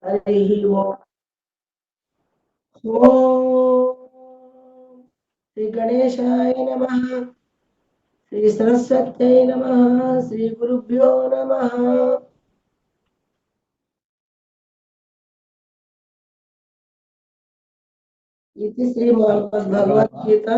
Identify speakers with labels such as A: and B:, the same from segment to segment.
A: हरिः ओम्। ओम श्री गणेशाय नमः। श्री सरस्वत्यै नमः। श्री गुरुभ्यो नमः। इति श्री भगवद्गीता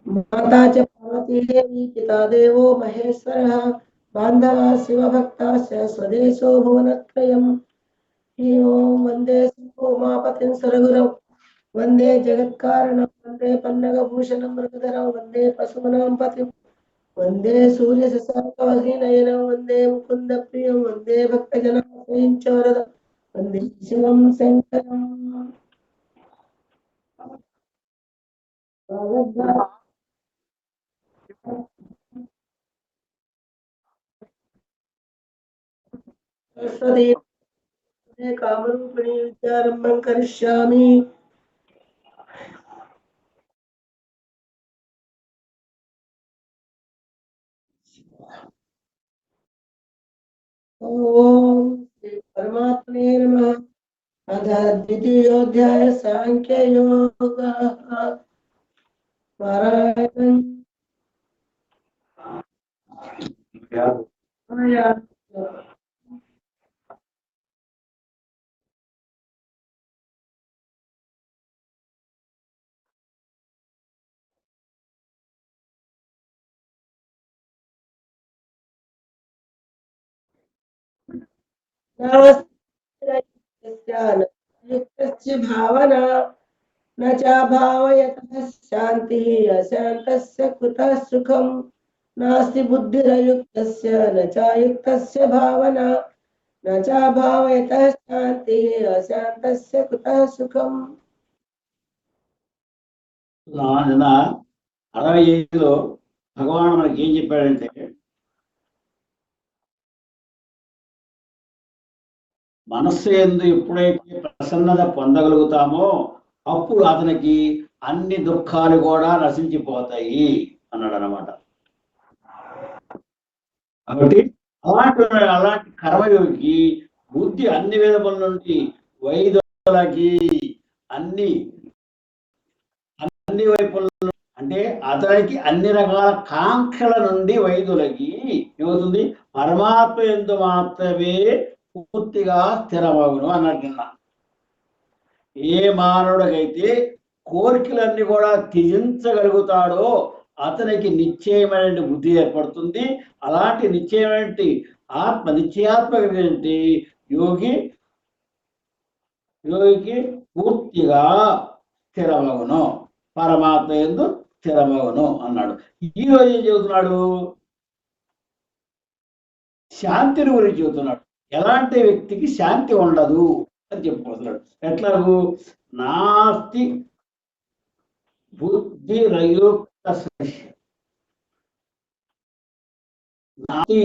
A: माता च पार्वती देवी पिता देवो महेश्वरः बान्धवा शिवभक्ताश्च स्वदेशो भुवनत्रयम्। ओम वन्दे उमापतिं सरगुरौ वन्दे जगत्कारणं वन्दे पन्नगभूषणं मृगधरं वन्दे पशूनां पतिं वन्दे सूर्यशशाङ्कवह्निनयनं वन्दे मुकुन्दप्रियं वन्दे भक्तजनाश्रयं च वरदं वन्दे शिवं शङ्करम्। कामरूपिणी विद्यारम्भं करिष्यामि। ओम श्री परमात्मने नमः। अथ द्वितीयोऽध्याय सांख्ययोगः। नारायणं युक्तस्य भावना न चाभावयतः शान्तिः अशान्तस्य कुतः सुखम् नास्ति बुद्धिरयुक्तस्य न चायुक्तस्य भावना न चाभावयतः शान्तिः अशान्तस्य कुतः सुखम्।
B: నిన్న 65లో భగవాన్ మనకి ఏం చెప్పాడంటే మనస్సు యందు ఎప్పుడైతే ప్రసన్నత పొందగలుగుతామో అప్పుడు అతనికి అన్ని దుఃఖాలు కూడా నశించిపోతాయి అన్నాడు అన్నమాట. కాబట్టి అలాంటి కర్మయోగికి బుద్ధి అన్ని విధముల నుండి వైదొలగి అన్ని వైపుల అంటే అతనికి అన్ని రకాల కాంక్షల నుండి వైదొలగి ఏమవుతుంది, పరమాత్మ యందు మాత్రమే పూర్తిగా స్థిరమగును అన్నట్టున్నా. ఏ మానవుడికైతే కోరికలన్నీ కూడా త్యజించగలుగుతాడో అతనికి నిశ్చయమైన బుద్ధి ఏర్పడుతుంది. అలాంటి నిశ్చయమైన నిశ్చయాత్మక యోగికి పూర్తిగా స్థిరమగును, పరమాత్మ యందు స్థిరమగును అన్నాడు. ఈ రోజు ఏం చెబుతున్నాడు, శాంతిని గురించి చెబుతున్నాడు. ఎలాంటి వ్యక్తికి శాంతి ఉండదు అని చెప్పుకుంటున్నాడు. ఎట్లాగూ నాస్తి బుద్ధి రయుక్త నాస్తి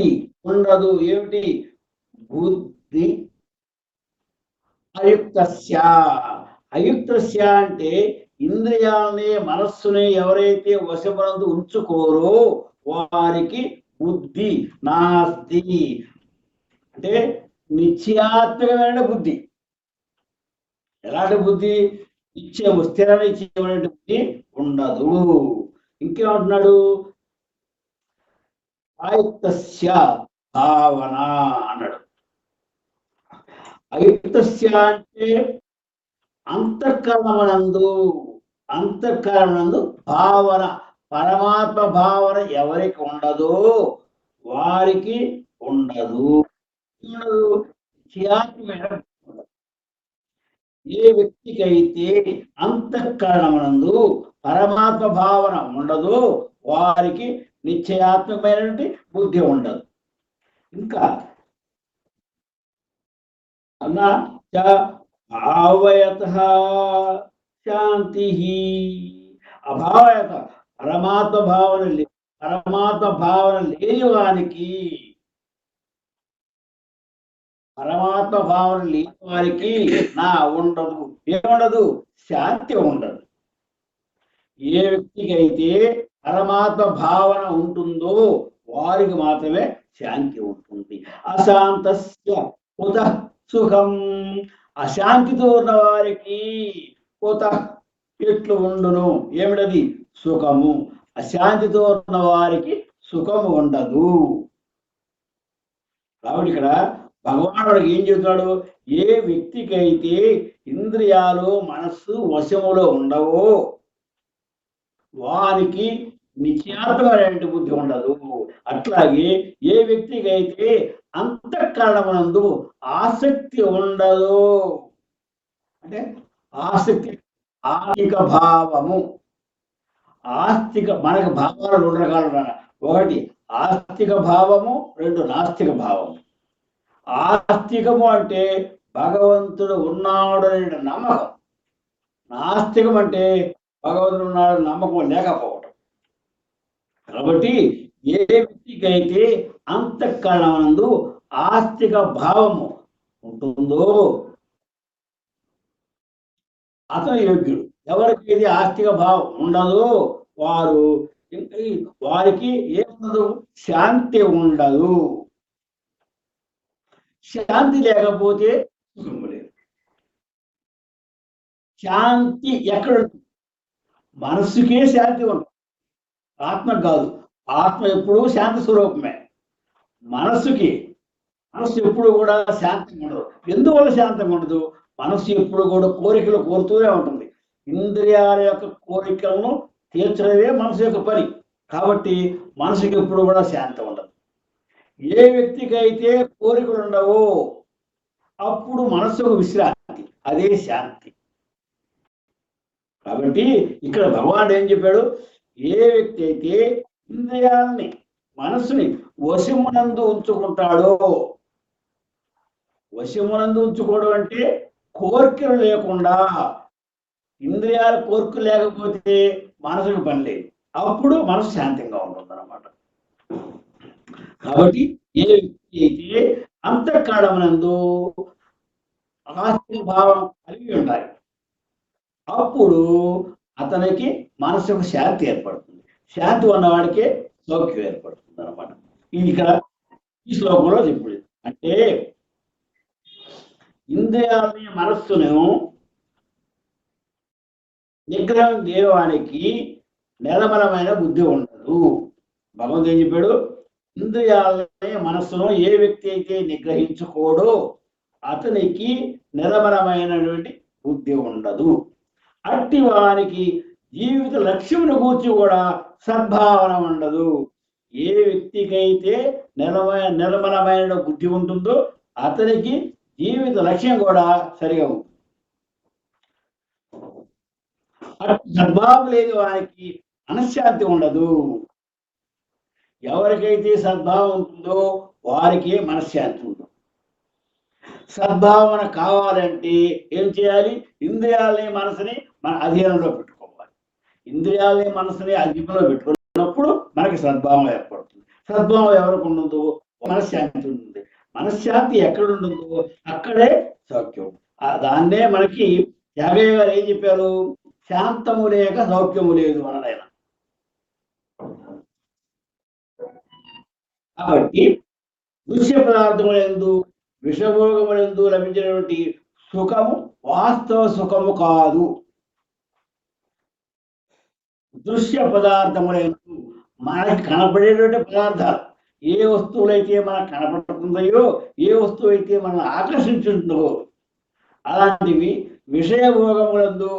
B: ఉండదు. ఏమిటి? బుద్ధి అయుక్తస్య. అయుక్తస్య అంటే ఇంద్రియాలని మనస్సుని ఎవరైతే వశమునందు ఉంచుకోరో వారికి బుద్ధి నాస్తి అంటే నిశ్చయాత్మకమైన బుద్ధి. ఎలాంటి బుద్ధి? స్థిర నిశ్చయమైన బుద్ధి ఉండదు. ఇంకేమంటున్నాడు? అయుక్తస్య భావన అన్నాడు. అయుక్తస్య అంటే అంతఃకరణమందు భావన, పరమాత్మ భావన ఎవరికి ఉండదో వారికి ఉండదు. ఏ వ్యక్తికైతే అంతఃకరణమందు పరమాత్మ భావన ఉండదో వారికి నిశ్చయాత్మకమైనటువంటి బుద్ధి ఉండదు. ఇంకా అన్నా భావయత శాంతి. అభావయత పరమాత్మ భావన లేని వారికి నా ఉండదు. ఏముండదు? శాంతి ఉండదు. ఏ వ్యక్తికి అయితే పరమాత్మ భావన ఉంటుందో వారికి మాత్రమే శాంతి ఉంటుంది. అశాంతస్య కుత సుఖం. అశాంతితో ఉన్న వారికి కుత ఎట్లు ఉండును, ఏమిటది? సుఖము. అశాంతితో ఉన్న వారికి సుఖము ఉండదు. కాబట్టి ఇక్కడ భగవానుడికి ఏం చెబుతాడు? ఏ వ్యక్తికి అయితే ఇంద్రియాలు మనస్సు వశములో ఉండవో వానికి నిశ్చయాత్మకమైన బుద్ధి ఉండదు. అట్లాగే ఏ వ్యక్తికి అయితే అంతఃకరణమునందు ఆసక్తి ఉండదు, అంటే ఆసక్తి ఆస్తిక భావము. ఆస్తిక, మనకు భావాలు రెండు రకాలు ఉన్నాయి. ఒకటి ఆస్తిక భావము, రెండు నాస్తిక భావము. ఆస్తికము అంటే భగవంతుడు ఉన్నాడు అనే నమ్మకం. నాస్తికం అంటే భగవంతుడు ఉన్నాడు నమ్మకం లేకపోవటం. కాబట్టి ఏ వ్యక్తికి అయితే అంతఃకరణమందు ఆస్తిక భావము ఉంటుందో అతను యోగ్యుడు. ఎవరికి ఇది ఆస్తిక భావం ఉండదో వారికి ఏముండదు? శాంతి ఉండదు. శాంతి లేకపోతే సుఖము లేదు. శాంతి ఎక్కడ ఉంటుంది? మనస్సుకే శాంతి ఉండదు, ఆత్మకు కాదు. ఆత్మ ఎప్పుడూ శాంతి స్వరూపమే. మనస్సు ఎప్పుడు కూడా శాంతంగా ఉండదు. ఎందువల్ల శాంతంగా ఉండదు? మనస్సు ఎప్పుడు కూడా కోరికలు కోరుతూనే ఉంటుంది. ఇంద్రియాల యొక్క కోరికలను తీర్చడమే మనసు యొక్క పని. కాబట్టి మనసుకి ఎప్పుడు కూడా శాంతి ఉండదు. ఏ వ్యక్తికి అయితే కోరికలు ఉండవో అప్పుడు మనస్సుకు విశ్రాంతి, అదే శాంతి. కాబట్టి ఇక్కడ భగవానుడు ఏం చెప్పాడు? ఏ వ్యక్తి అయితే ఇంద్రియాలని మనస్సుని వశమునందు ఉంచుకుంటాడో, వశమునందు ఉంచుకోవడం అంటే కోరికలు లేకుండా. ఇంద్రియాల కోరికలు లేకపోతే మనసుకు పని లేదు, అప్పుడు మనసు శాంతంగా ఉంటుంది అన్నమాట. కాబట్టి ఏ వ్యక్తి అయితే అంతఃకరణమునందు ఆస్తిక భావం కలిగి ఉంటాయి అప్పుడు అతనికి మనసుకు శాంతి ఏర్పడుతుంది. శాంతి ఉన్నవాడికే సౌఖ్యం ఏర్పడుతుంది అన్నమాట. ఇది ఇక్కడ ఈ శ్లోకంలో చెప్పుడు. అంటే ఇంద్రియాలని మనస్సును నిగ్రహం చేయడానికి నిలబలమైన బుద్ధి ఉండదు. భగవంతుడు ఏం చెప్పాడు? ఇంద్రియాలని మనస్సును ఏ వ్యక్తి అయితే నిగ్రహించుకోడో అతనికి నిలబలమైనటువంటి బుద్ధి ఉండదు. అట్టి వారికి జీవిత లక్ష్యమును గూర్చి కూడా సద్భావన ఉండదు. ఏ వ్యక్తికైతే నిర్మలమైన బుద్ధి ఉంటుందో అతనికి జీవిత లక్ష్యం కూడా సరిగా ఉంటుంది. సద్భావం లేని వారికి మనశ్శాంతి ఉండదు. ఎవరికైతే సద్భావం ఉంటుందో వారికి మనశ్శాంతి ఉంటుంది. సద్భావన కావాలంటే ఏం చేయాలి? ఇంద్రియాలని మనసుని మన అధీనంలో పెట్టుకోవాలి. ఇంద్రియాలని మనసుని అధీనంలో పెట్టుకున్నప్పుడు మనకి సద్భావం ఏర్పడుతుంది. సద్భావం ఎవరికి ఉండదు? మనశ్శాంతి ఉంటుంది. మనశ్శాంతి ఎక్కడ ఉంటుందో అక్కడే సౌఖ్యం. దాన్నే మనకి యాగయ్య గారు ఏం చెప్పారు? శాంతము లేక సౌఖ్యము లేదు అన్నదైనా. కాబట్టి దృశ్య పదార్థములందు విషభోగములందు లభించినటువంటి సుఖము వాస్తవ సుఖము కాదు. దృశ్య పదార్థములందు మనకి కనపడేటువంటి పదార్థాలు, ఏ వస్తువులైతే మనకు కనపడుతుందో, ఏ వస్తువు అయితే మనం ఆకర్షించుందో అలాంటివి విషయభోగములందు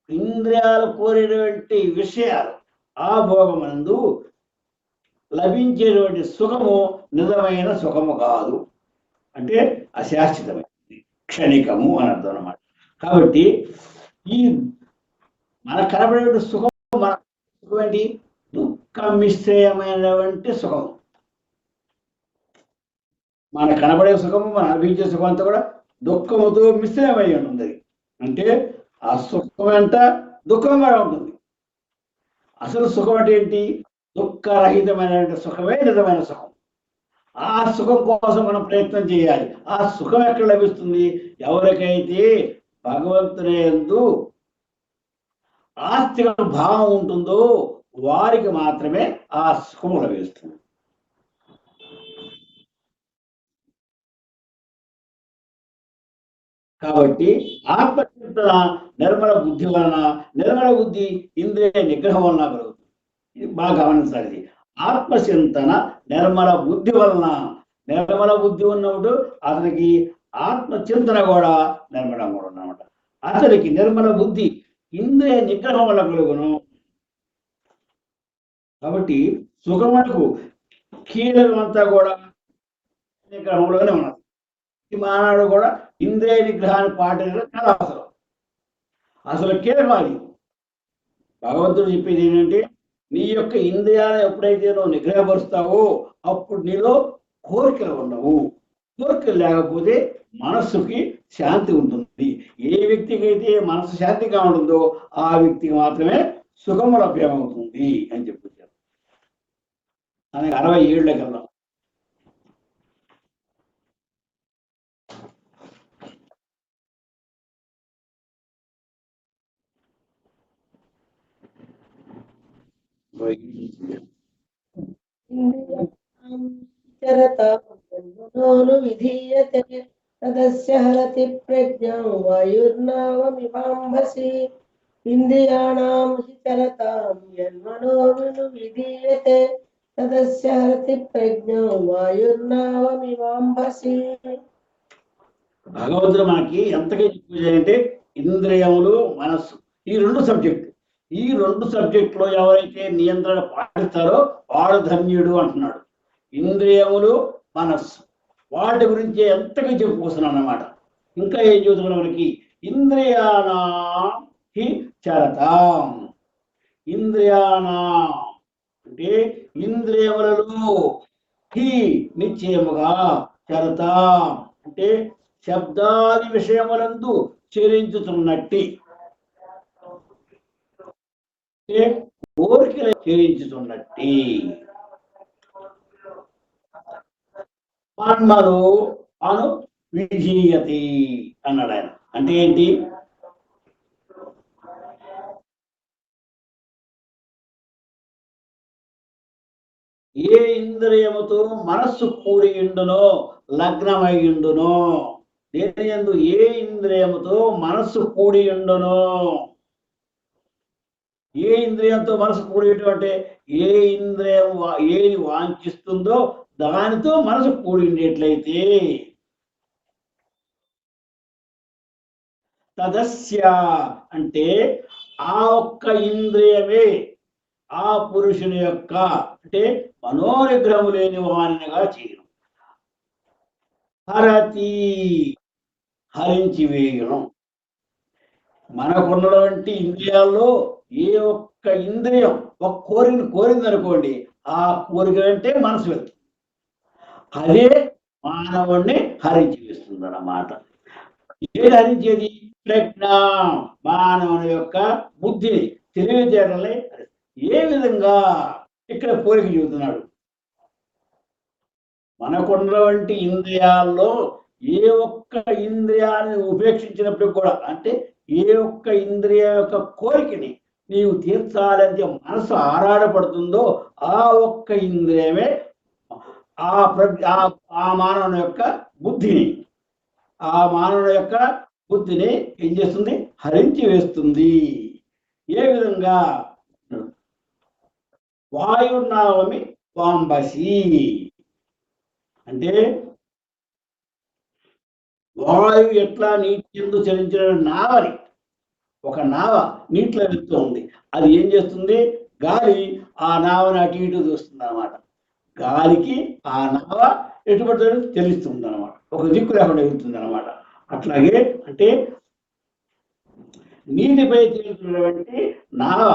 B: ఇంద్రియాలు కోరేటువంటి విషయాలు, ఆ భోగమునందు లభించేటువంటి సుఖము నిజమైన సుఖము కాదు. అంటే అశాశ్వతమైనది, క్షణికము అని అర్థం అన్నమాట. కాబట్టి ఈ మనకు కనబడేటువంటి సుఖం, మన సుఖం ఏంటి? దుఃఖ మిశ్రయమైనటువంటి సుఖము. మనకు కనబడే సుఖము, మనం అనుభవించే సుఖం అంతా కూడా దుఃఖముతో మిశ్రమై ఉంటుంది. అంటే ఆ సుఖం వెంట దుఃఖం కూడా ఉంటుంది. అసలు సుఖం అంటే ఏంటి? దుఃఖరహితమైన సుఖమే నిజమైన సుఖం. ఆ సుఖం కోసం మనం ప్రయత్నం చేయాలి. ఆ సుఖం ఎక్కడ లభిస్తుంది? ఎవరికైతే భగవంతుని యందు ఆస్తిక భావం ఉంటుందో వారికి మాత్రమే ఆ సుఖము లభిస్తుంది. కాబట్టి ఆత్మచింతన నిర్మల బుద్ధి వలన, నిర్మల బుద్ధి ఇంద్రియ నిగ్రహం వలన కలుగుతుంది. ఇది బాగా గమనించాలి. ఆత్మచింతన నిర్మల బుద్ధి వలన, నిర్మల బుద్ధి ఉన్నప్పుడు అతనికి ఆత్మచింతన కూడా నిర్మలంగా కూడా ఉన్నమాట. అతనికి నిర్మల బుద్ధి ఇంద్రియ నిగ్రహం వల్ల కలుగును. కాబట్టి సుఖమునకు కీలకమంతా కూడా నిగ్రహంలోనే ఉన్నది. ఈ మానవుడు కూడా ఇంద్రియ నిగ్రహాన్ని పాటించడం చాలా అవసరం. అసలు కీలకం భగవంతుడు చెప్పేది ఏంటంటే, నీ యొక్క ఇంద్రియాలను ఎప్పుడైతే నువ్వు నిగ్రహపరుస్తావో అప్పుడు నీలో కోరికలు ఉండవు. కోరికలు లేకపోతే మనస్సుకి శాంతి ఉంటుంది. ఏ వ్యక్తికి అయితే మనసు శాంతిగా ఉంటుందో ఆ వ్యక్తికి మాత్రమే సుఖము లభ్యమవుతుంది అని చెప్పారు. మనకి 60 ఏళ్ల కల్లా
A: విధీయతే తదస్య హరతి ప్రజ్ఞాం వాయుర్నావమివాంభసి. ఇంద్రియాణాం హి చరతాం యన్మనోను విధీయతే తదస్య హరతి ప్రజ్ఞాం వాయుర్నావమివాంభసి.
B: భగవంతుడు మనకి ఎంతగా చెప్పేదంటే ఇంద్రియములు, మనస్సు, ఈ రెండు సబ్జెక్టు. ఈ రెండు సబ్జెక్టులో ఎవరైతే నియంత్రణ పాటిస్తారో వాడు ధన్యుడు అంటున్నాడు. ఇంద్రియములు, మనస్సు, వాటి గురించి ఎంతగా చెప్పుకొస్తున్నాను అన్నమాట. ఇంకా ఏం చెబుతున్నాడు మనకి? ఇంద్రియానా హి చరతాం. ఇంద్రియానా అంటే ఇంద్రియములలో, హి నిశ్చయముగా, చరతాం అంటే శబ్దాది విషయములందు చెరించుతున్నట్టి, కోరికలు చెరించుతున్నట్టి. మన్మను అను విధీయతి అన్నాడు ఆయన. అంటే ఏంటి? ఏ ఇంద్రియముతో మనస్సు కూడి ఉండునో, లగ్నమై ఉండునో, దేని యందు ఏ ఇంద్రియముతో మనస్సు కూడి ఉండునో, ఏ ఇంద్రియంతో మనసు కూడి అంటే ఏ ఇంద్రియం ఏది వాంఛిస్తుందో దానితో మనసు కూడి ఉండేట్లయితే తదస్య అంటే ఆ ఒక్క ఇంద్రియమే ఆ పురుషుని యొక్క అంటే మనోనిగ్రహము లేని వానిగా చేయడం, హరతి హరించి వేయడం. మనకున్నటువంటి ఇంద్రియాల్లో ఏ ఒక్క ఇంద్రియం ఒక కోరింది అనుకోండి, ఆ కోరిక అంటే మనసు వెళ్తుంది, అదే మానవుణ్ణి హరించి వేస్తుంది అన్నమాట. ఏది హరించేది? ప్రజ్ఞ, మానవుని యొక్క బుద్ధిని, తెలివితేటల్ని. ఏ విధంగా? ఇక్కడ కోరిక చెబుతున్నాడు. మనకున్నటువంటి ఇంద్రియాల్లో ఏ ఒక్క ఇంద్రియాన్ని ఉపేక్షించినప్పుడు కూడా, అంటే ఏ ఒక్క ఇంద్రియ యొక్క కోరికని నీవు తీర్చాలంటే మనసు ఆరాటపడుతుందో ఆ ఒక్క ఇంద్రియమే ఆ మానవుని యొక్క బుద్ధిని, ఏం చేస్తుంది? హరించి వేస్తుంది. ఏ విధంగా? వాయుర్నావమి వాంబసి అంటే వాయువు ఎట్లా నీటి యందు చలించిన నావని, ఒక నావ నీటిలో వెళ్తూ ఉంది. అది ఏం చేస్తుంది? గాలి ఆ నావని అటు ఇటు చూస్తుంది అన్నమాట. గాలికి ఆ నావ ఎటువంటి తెలుస్తుంది అనమాట, ఒక దిక్కు లేకుండా వెళ్తుంది అనమాట. అట్లాగే అంటే నీటిపై తేలుతున్నటువంటి నావ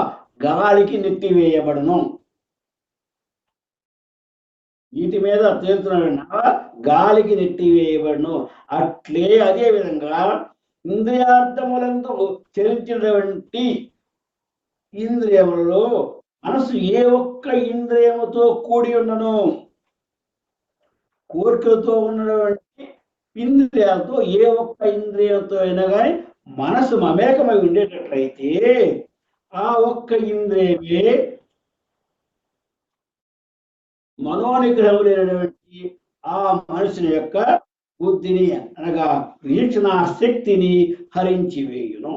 B: గాలికి నెట్టివేయబడును. నీటి మీద తేలుతున్న నావ గాలికి నెట్టివేయబడును. అట్లే అదే విధంగా ఇంద్రియార్థములందు చలించినటువంటి ఇంద్రియములలో మనసు ఏ ఒక్క ఇంద్రియముతో కూడి ఉన్నను, కోరికలతో ఉన్నటువంటి ఇంద్రియాలతో ఏ ఒక్క ఇంద్రియంతో అయినా కానీ మనసు మమేకమై ఉండేటట్లయితే ఆ ఒక్క ఇంద్రియమే మనోనిగ్రహం లేనటువంటి ఆ మనుషుని యొక్క బుద్ధిని అనగా వీక్షణ శక్తిని హరించి వేయును.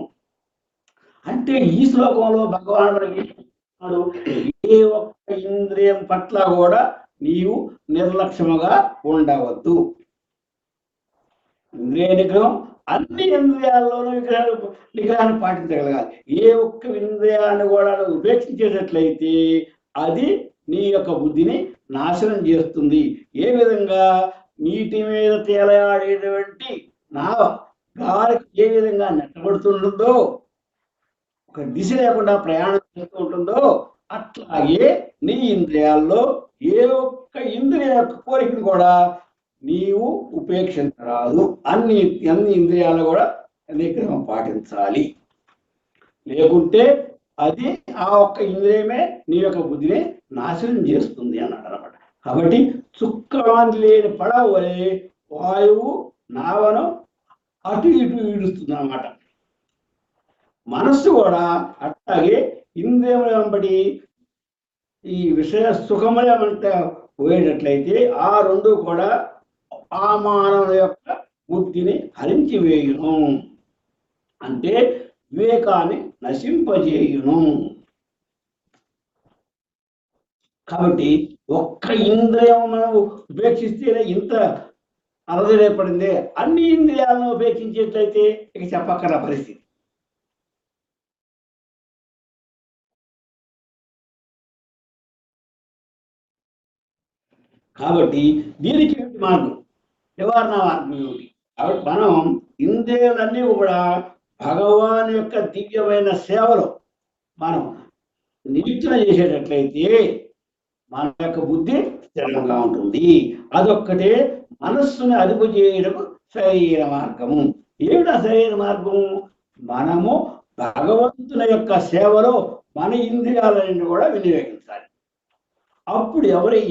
B: అంటే ఈ శ్లోకంలో భగవానుడు చెప్తున్నాడు, ఏ ఒక్క ఇంద్రియం పట్ల కూడా నీవు నిర్లక్ష్యముగా ఉండవద్దు. ఇంద్రియ నిగ్రహం అన్ని ఇంద్రియాల్లోనూ నిగ్రహాన్ని పాటించగలగాలి. ఏ ఒక్క ఇంద్రియాన్ని కూడా ఉపేక్షించేటట్లయితే అది నీ యొక్క బుద్ధిని నాశనం చేస్తుంది. ఏ విధంగా నీటి మీద తేలయాడేటువంటి నావ గాలికి ఏ విధంగా నెట్టబడుతుంటుందో, ఒక దిశ లేకుండా ప్రయాణం చేస్తూ ఉంటుందో, అట్లాగే నీ ఇంద్రియాల్లో ఏ ఒక్క ఇంద్రియ యొక్క కోరికను కూడా నీవు ఉపేక్షించరాదు. అన్ని ఇంద్రియాలు కూడా నిగ్రహం పాటించాలి. లేకుంటే అది ఆ ఒక్క ఇంద్రియమే నీ యొక్క బుద్ధిని నాశనం చేస్తుంది అన్నాడు అనమాట. కాబట్టి చుక్కవాన్ లేని పడవ వలె వాయువు నావను అటు ఇటు ఈడుస్తుంది అన్నమాట. మనస్సు కూడా అట్లాగే ఇంద్రియముల వెంబడి ఈ విషయ సుఖముల వెంట పోయేటట్లయితే ఆ రెండు కూడా ఆ మానవుల యొక్క బుద్ధిని హరించి వేయును. అంటే వివేకాన్ని నశింపజేయును. కాబట్టి ఒక్క ఇంద్రియం మనం ఉపేక్షిస్తేనే ఇంత అలజడి ఏర్పడింది. అన్ని ఇంద్రియాలను ఉపేక్షించేట్లయితే ఇక చెప్పక్కర పరిస్థితి. కాబట్టి దీనికి మార్గం, నివారణ మార్గం ఏమిటి? కాబట్టి మనం ఇంద్రియాలన్నీ కూడా భగవాన్ యొక్క దివ్యమైన సేవలో మనం నిరీక్షణ చేసేటట్లయితే మన యొక్క బుద్ధి స్థిరంగా ఉంటుంది. అదొక్కటే మనస్సుని అదుపు చేయడం సరైన మార్గము. ఏమిటా సరైన మార్గము? మనము భగవంతుని యొక్క సేవలో మన ఇంద్రియాలను కూడా వినియోగించాలి. అప్పుడు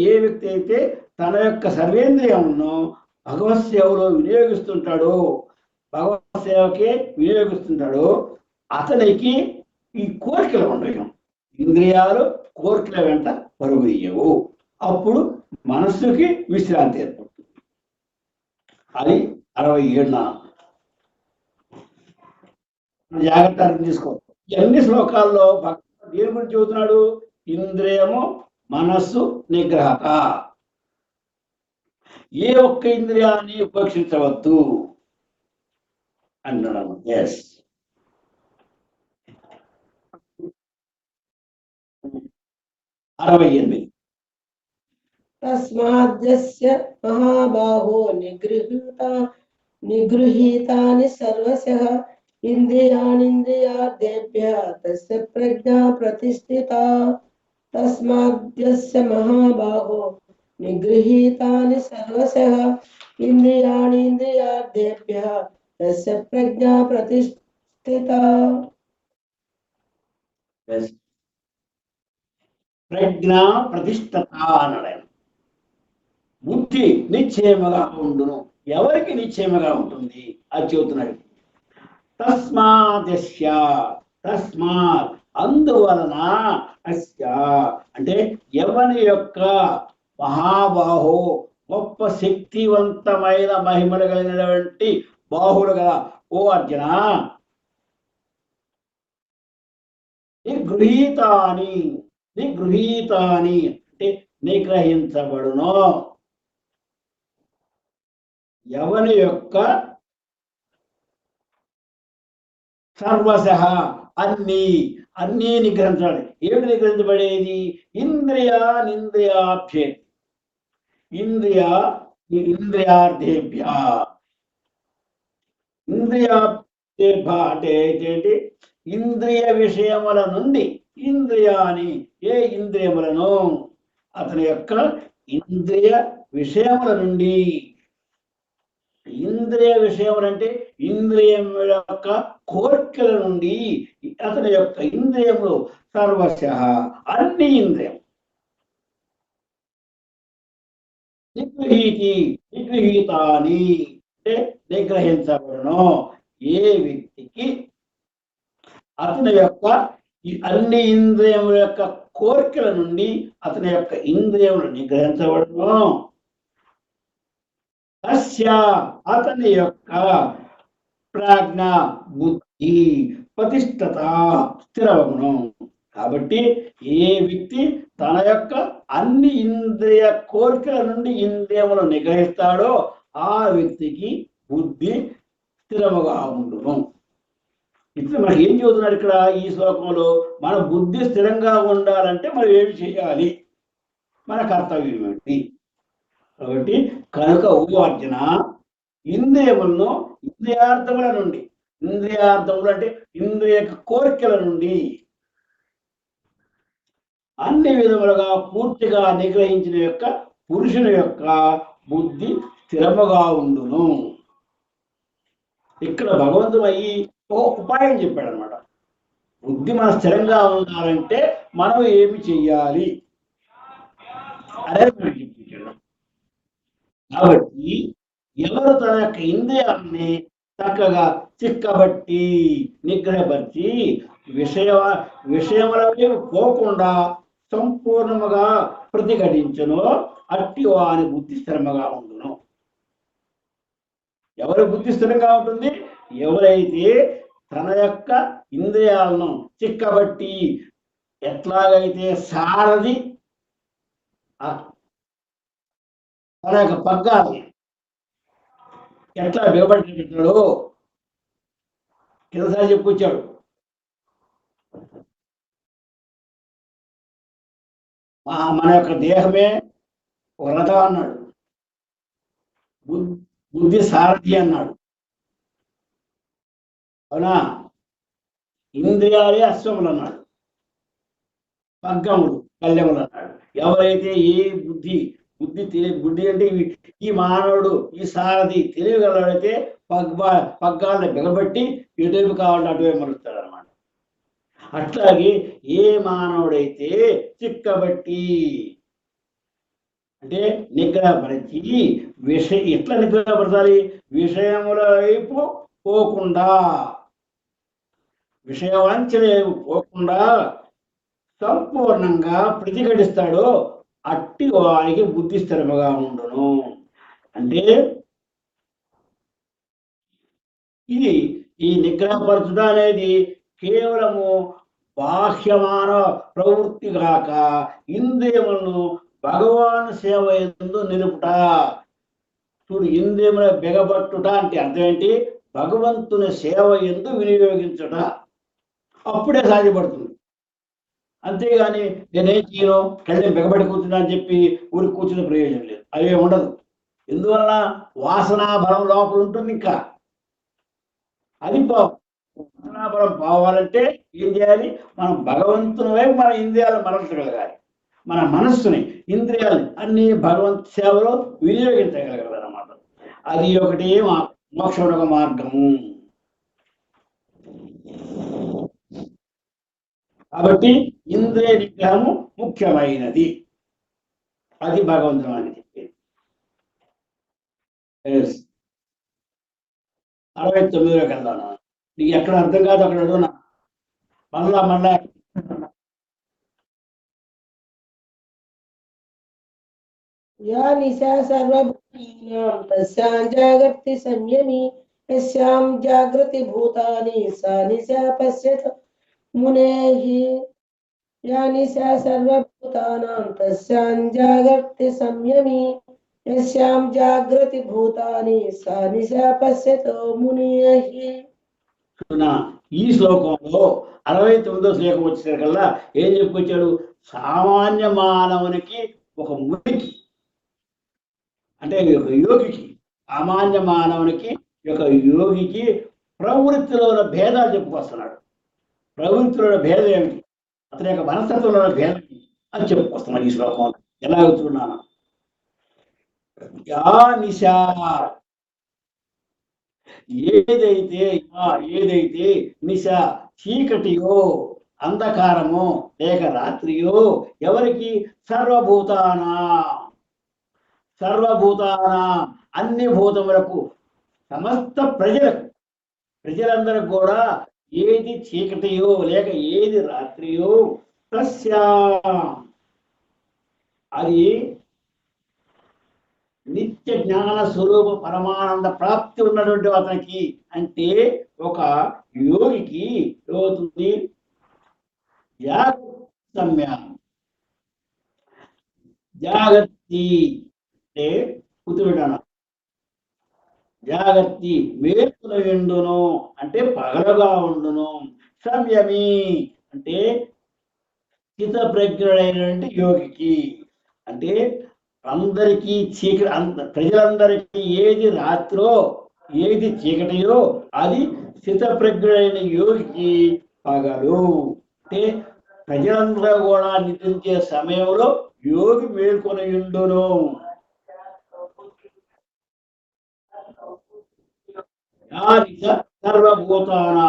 B: ఏ వ్యక్తి అయితే తన యొక్క సర్వేంద్రియంను భగవత్ సేవలో వినియోగిస్తుంటాడో, భగవత్ సేవకే వినియోగిస్తుంటాడో, అతనికి ఈ కోరికలు ఉండవు. ఇంద్రియాలు కోరికల వెంట పరుగు తీయవు. అప్పుడు మనస్సుకి విశ్రాంతి ఏర్పడుతుంది. అది 67 జాగ్రత్త అర్థం తీసుకోవాలి. ఎన్ని శ్లోకాల్లో భగవంతుడు దేని గురించి చెబుతున్నాడు? ఇంద్రియము మనస్సు నిగ్రహత. ఏ ఒక్క ఇంద్రియాన్ని ఉపేక్షించవద్దు అన్నాడు. ఎస్, 68.
A: తస్మాద్యస్య మహాబాహో నిగృహీతాని సర్వశః ఇంద్రియాణీంద్రియార్థేభ్యః తస్య ప్రజ్ఞా ప్రతిష్ఠితా. తస్మాద్యస్య మహాబాహో నిగృహీతాని సర్వశః ఇంద్రియాణీంద్రియార్థేభ్యః తస్య ప్రజ్ఞా ప్రతిష్ఠితా.
B: ప్రజ్ఞా ప్రతిష్ఠత అన్నాడు. బుద్ధి నిశ్చయముగా ఉండును. ఎవరికి నిశ్చయముగా ఉంటుంది అది చెబుతున్నాడు. తస్మాత్ అందువలన అస్య అంటే ఎవని యొక్క మహాబాహో గొప్ప శక్తివంతమైన మహిమలు కలిగినటువంటి బాహులు కదా ఓ అర్జున, నిగృహీతాని అంటే నిగ్రహించబడును. ఎవని యొక్క సర్వశః అన్ని నిగ్రహించాలి. ఏమిటి నిగ్రహించబడేది? ఇంద్రియార్థేభ్య అంటే ఏంటి? ఇంద్రియ విషయముల నుండి ఇంద్రియాని ఏ ఇంద్రియములను అతని యొక్క ఇంద్రియ విషయముల నుండి. ఇంద్రియ విషయములంటే ఇంద్రియముల యొక్క కోరికల నుండి అతని యొక్క ఇంద్రియములు సర్వశః అన్ని ఇంద్రియం నిగృహీతాని అంటే నిగ్రహించబడును. ఏ వ్యక్తికి అతని యొక్క ఈ అన్ని ఇంద్రియముల యొక్క కోరికల నుండి అతని యొక్క ఇంద్రియములు నిగ్రహించబడను. తస్య అతని యొక్క ప్రాజ్ఞ బుద్ధి ప్రతిష్టత స్థిరవగును. కాబట్టి ఏ వ్యక్తి తన యొక్క అన్ని ఇంద్రియ కోరికల నుండి ఇంద్రియములు నిగ్రహిస్తాడో ఆ వ్యక్తికి బుద్ధి స్థిరముగా ఉండును. ఇప్పుడు మనకి ఏం చెబుతున్నారు ఇక్కడ ఈ శ్లోకంలో? మన బుద్ధి స్థిరంగా ఉండాలంటే మనం ఏమి చేయాలి, మన కర్తవ్యం ఏమిటి? కాబట్టి కనుక ఓ అర్జున, ఇంద్రియములను ఇంద్రియార్థముల నుండి, ఇంద్రియార్థములు అంటే ఇంద్రియ కోరికల నుండి అన్ని విధములుగా పూర్తిగా నిగ్రహించిన యొక్క పురుషుని యొక్క బుద్ధి స్థిరముగా ఉండును. ఇక్కడ భగవంతుడు అయ్యి ఓ ఉపాయం చెప్పాడు అనమాట. బుద్ధి మన స్థిరంగా ఉండాలంటే మనం ఏమి చెయ్యాలి అనేది మనకి చెప్పించాడు. కాబట్టి ఎవరు తన యొక్క ఇంద్రియాన్ని చక్కగా చిక్కబట్టి నిగ్రహపరిచి విషయముల వైపు పోకుండా సంపూర్ణముగా ప్రతిఘటించును అట్టి వాని బుద్ధి స్థిరముగా ఉండును. ఎవరి బుద్ధి స్థిరంగా ఉంటుంది? ఎవరైతే తన యొక్క ఇంద్రియాలను చిక్కబట్టి ఎట్లాగైతే సారథి తన యొక్క పగ్గాన్ని ఎట్లా బిగబట్టాడో కిందసారి చెప్పుకొచ్చాడు. మన యొక్క దేహమే ఒక రథం అన్నాడు, బుద్ధి సారథి అన్నాడు. అవునా? ఇంద్రియాలే అశ్వములు అన్నాడు, పగ్గములు కళ్యములు అన్నాడు. ఎవరైతే ఏ బుద్ధి బుద్ధి అంటే ఈ మానవుడు ఈ సారథి తెలియగలడైతే పగ్గాలను బిగబట్టి ఎటువైపు కావాలంటే అటువైపు మలుస్తాడు అనమాట. అట్లాగే ఏ మానవుడైతే చిక్కబట్టి అంటే నిగ్రహపరిచి ఎట్లా నిగ్రహపరచాలి? విషయముల వైపు పోకుండా, విషయవాంఛన వైపు పోకుండా సంపూర్ణంగా ప్రతిఘటిస్తాడో అట్టి వారికి బుద్ధి స్థిరముగా ఉండును. అంటే ఇది ఈ నిగ్రహపరచుట అనేది కేవలము బాహ్యమాన ప్రవృత్తి కాక ఇంద్రియములను భగవాన్ సేవ యందు నిలుపుట. చూడు, ఇంద్రియముల బిగబట్టుట అంటే అర్థం ఏంటి? భగవంతుని సేవ యందు వినియోగించుట. అప్పుడే సాధ్యపడుతుంది. అంతేగాని నేనేం చేయను, కళ్ళని బిగబడి కూర్చున్నా అని చెప్పి ఊరికి కూర్చునే ప్రయోజనం లేదు. అవే ఉండదు. ఎందువలన వాసనా బలం లోపల ఉంటుంది. ఇంకా అది వాసనా బలం పోవాలంటే ఏం చేయాలి? మనం భగవంతుని వైపు మన ఇంద్రియాలను మరల్చగలగాలి. మన మనస్సుని ఇంద్రియాలని అన్ని భగవంతు సేవలో వినియోగించగలగాలన్నమాట. అది ఒకటి మోక్ష మార్గము. కాబట్టి ఇంద్రియ నిగ్రహము ముఖ్యమైనది. అది భగవంతుడు అని చెప్పేది. 69లోకి వెళ్దాను. నీకు ఎక్కడ అర్థం కాదు అక్కడ అడుగునా. మళ్ళా
A: యా నిశా సర్వభూతానాం తస్యాం జాగర్తి సంయమి యస్యాం జాగృతి భూతాని సా నిశా పశ్యత మునేః. యా నిశా సర్వభూతానాం తస్యాం జాగర్తి సంయమి యస్యాం జాగృతి భూతాని సా నిశా పశ్యతో మునేః.
B: ఈ శ్లోకంలో 69వ శ్లోకం వచ్చేసరికల్లా ఏం చెప్పుకొచ్చాడు? సామాన్య మానవునికి ఒక మునికి అంటే ఒక యోగికి, సామాన్య మానవునికి ఒక యోగికి ప్రవృత్తిలో భేదాలు చెప్పుకొస్తున్నాడు. ప్రవృత్తిలో భేదం ఏమిటి? అతని యొక్క మనస్తత్వంలో భేదం అని చెప్పుకొస్తున్నాడు ఈ శ్లోకం. ఎలా అవుతున్నాను? యా నిశా, ఏదైతే నిశ చీకటియో అంధకారమో లేక రాత్రియో ఎవరికి? సర్వభూతానా అన్ని భూతములకు, సమస్త ప్రజలందరికి కూడా ఏది చీకటియో లేక ఏది రాత్రియో తస్యా అది నిత్య జ్ఞాన స్వరూప పరమానంద ప్రాప్తి ఉన్నటువంటి అతనికి అంటే ఒక యోగికి ఏమవుతుంది సమ్యం జాగర్తి అంటే కుతురుడన జాగర్తి మేలుకుల ఎండును అంటే పగలగా ఉండును సంయమి అంటే స్థిత ప్రజ్ఞుడైనటువంటి యోగికి అంటే అందరికీ చీకటి ప్రజలందరికీ ఏది రాత్రో ఏది చీకటియో అది స్థిత ప్రజ్ఞుడైన యోగికి పగలు అంటే ప్రజలందరూ కూడా నిద్రించే సమయంలో యోగి మేల్కొని ఉండును సర్వభూతానా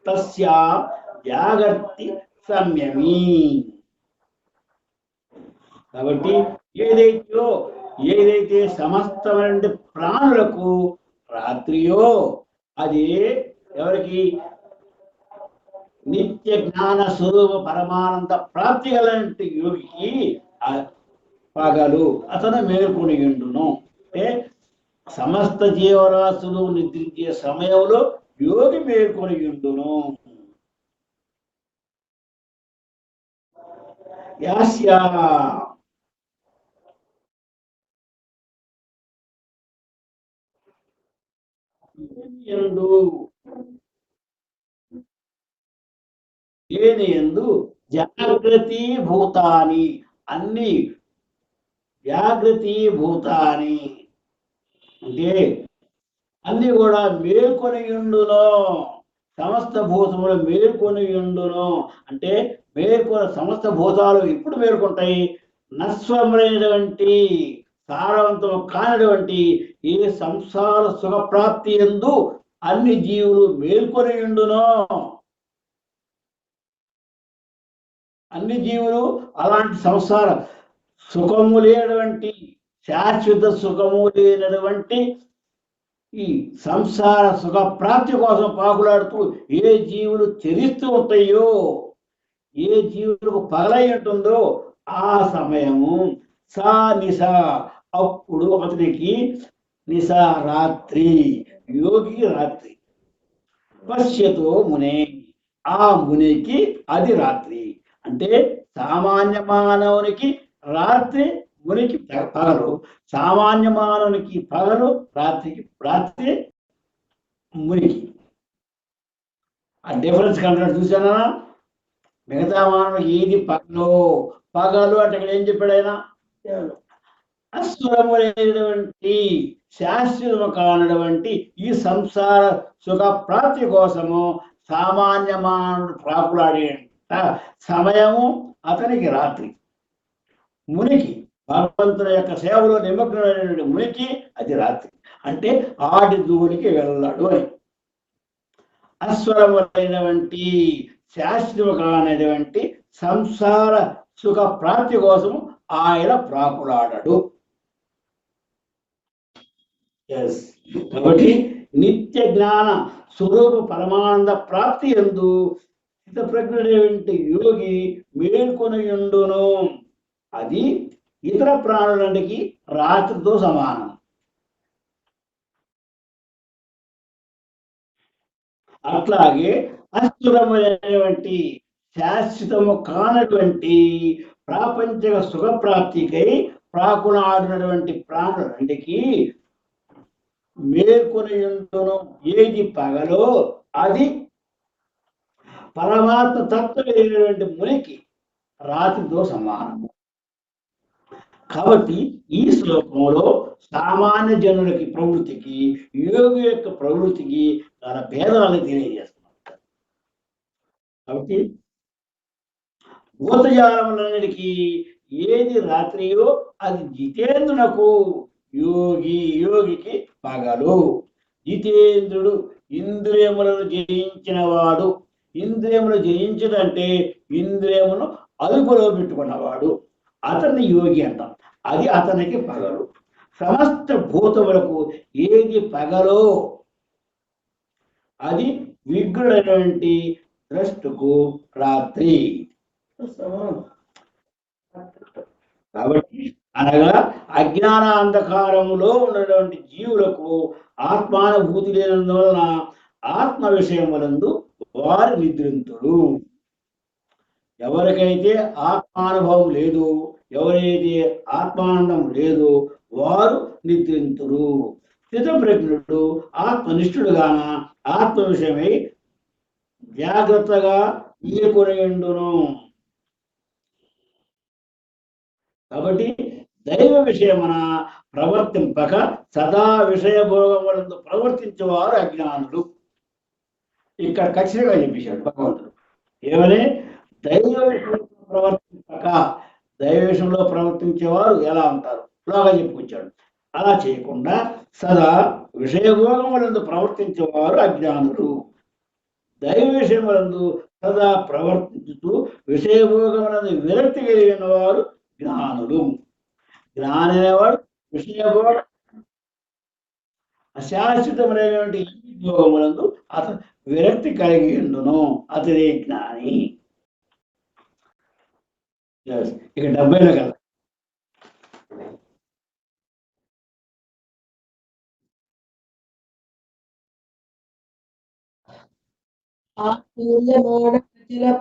B: తస్య జాగర్తి సంయమి కాబట్టి ఏదైతే సమస్తమైన ప్రాణులకు రాత్రియో అది ఎవరికి నిత్య జ్ఞాన స్వరూప పరమానంద ప్రాప్తి గలంటి యోగికి పగలు అతను మేల్కొని ఉండును అంటే సమస్త జీవరాశులు నిద్రించే సమయంలో యోగి మేల్కొని ఉండును యాస్యా యందు జాగృతి భూతాని అన్ని జాగృతి భూతాని అంటే అన్ని కూడా మేల్కొని ఉండును సమస్త భూతములు మేల్కొని ఉండును అంటే సమస్త భూతాలు ఎప్పుడు మేల్కొంటాయి నశ్వమైనటువంటి సారవంతము కానటువంటి ఏ సంసార సుఖప్రాప్తి యందు అన్ని జీవులు మేల్కొని ఉండును అన్ని జీవులు అలాంటి సంసార సుఖము లేనటువంటి శాశ్వత సుఖము లేనటువంటి ఈ సంసార సుఖ ప్రాప్తి కోసం పాకులాడుతూ ఏ జీవులు చరిస్తూ ఉంటాయో ఏ జీవులకు పగలై ఉంటుందో ఆ సమయము సా నిశ అప్పుడు అతనికి నిశ రాత్రి యోగి రాత్రి పశ్యతో మునే ఆ మునికి అది రాత్రి అంటే సామాన్య మానవునికి రాత్రి మునికి పగలు సామాన్య మానవునికి పగలు రాత్రి మునికి ఆ డిఫరెన్స్ కంటే చూసానా మిగతా మానవునికి ఏది పగలు అంటే ఇక్కడ ఏం చెప్పాడు ఆయన అస్వరములైనటువంటి శాశ్వతము కానటువంటి ఈ సంసార సుఖ ప్రాప్తి కోసము సామాన్య మానవుడు ప్రాకులాడే సమయము అతనికి రాత్రి మునికి భగవంతుని యొక్క సేవలో నిమగ్నమైనటువంటి మునికి అది రాత్రి అంటే ఆడి దూరికి వెళ్ళాడు అని అస్వరములైనటువంటి శాశ్వతము కానటువంటి సంసార సుఖ ప్రాప్తి కోసము ఆయన ప్రాకులాడడు కాబట్టి నిత్య జ్ఞాన స్వరూప పరమానంద ప్రాప్తి యందు స్థితప్రజ్ఞుడైనటువంటి యోగి మేల్కొని ఉండును అది ఇతర ప్రాణులకి రాత్రితో సమానం అట్లాగే అస్థిరమైనటువంటి శాశ్వతము కానటువంటి ప్రాపంచిక సుఖప్రాప్తికై ప్రాకులాడినటువంటి ప్రాణులంటికి మేల్కొని ఉండును ఏది పగలో అది పరమాత్మ తత్వమైనటువంటి మునికి రాత్రితో సమానము కాబట్టి ఈ శ్లోకంలో సామాన్య జనులకి ప్రవృత్తికి యోగి యొక్క ప్రవృత్తికి తన భేదాలను తెలియజేస్తున్నారు కాబట్టి భూతజాలములన్నిటికీ ఏది రాత్రియో అది జితేంద్రునకు యోగికి పగలు జితేంద్రుడు ఇంద్రియములను జయించిన వాడు ఇంద్రియములు జయించడంటే ఇంద్రియమును అదుపులో పెట్టుకున్నవాడు అతన్ని యోగి అంటాం అది అతనికి పగలు సమస్త భూతములకు ఏది పగలో అది విగ్రుడైనటువంటి ద్రష్టుకు రాత్రి. కాబట్టి అనగా అజ్ఞాన అంధకారములో ఉన్నటువంటి జీవులకు ఆత్మానుభూతి లేనందువలన ఆత్మ విషయములందు వారు నిద్రింతురు. ఎవరికైతే ఆత్మానుభవం లేదు, ఎవరైతే ఆత్మానందం లేదు, వారు నిద్రింతురు. స్థితప్రజ్ఞుడు ఆత్మనిష్ఠుడుగాన ఆత్మ విషయమై జాగ్రత్తగా ఈరుకొనియుండును. కాబట్టి దైవ విషయమున ప్రవర్తింపక సదా విషయ భోగములందు ప్రవర్తించేవారు అజ్ఞానులు. ఇక్కడ ఖచ్చితంగా చెప్పేశాడు భగవంతుడు. ఏమని? దైవ విషయంలో ప్రవర్తింపక, దైవ విషయంలో ప్రవర్తించేవారు ఎలా ఉంటారు బాగా చెప్పుకొచ్చాడు. అలా చేయకుండా సదా విషయభోగములందు ప్రవర్తించేవారు అజ్ఞానులు. దైవ విషయములందు సదా ప్రవర్తించుతూ విషయభోగములందు విరక్తి కలిగిన వారు జ్ఞానులు. జ్ఞాని అనేవాడు విషయభోగ అశాశ్వతమైనటువంటి భోగములందు అతను విరక్తి కలిగి ఉండును, అతడే జ్ఞాని. ఇక 70లో కదా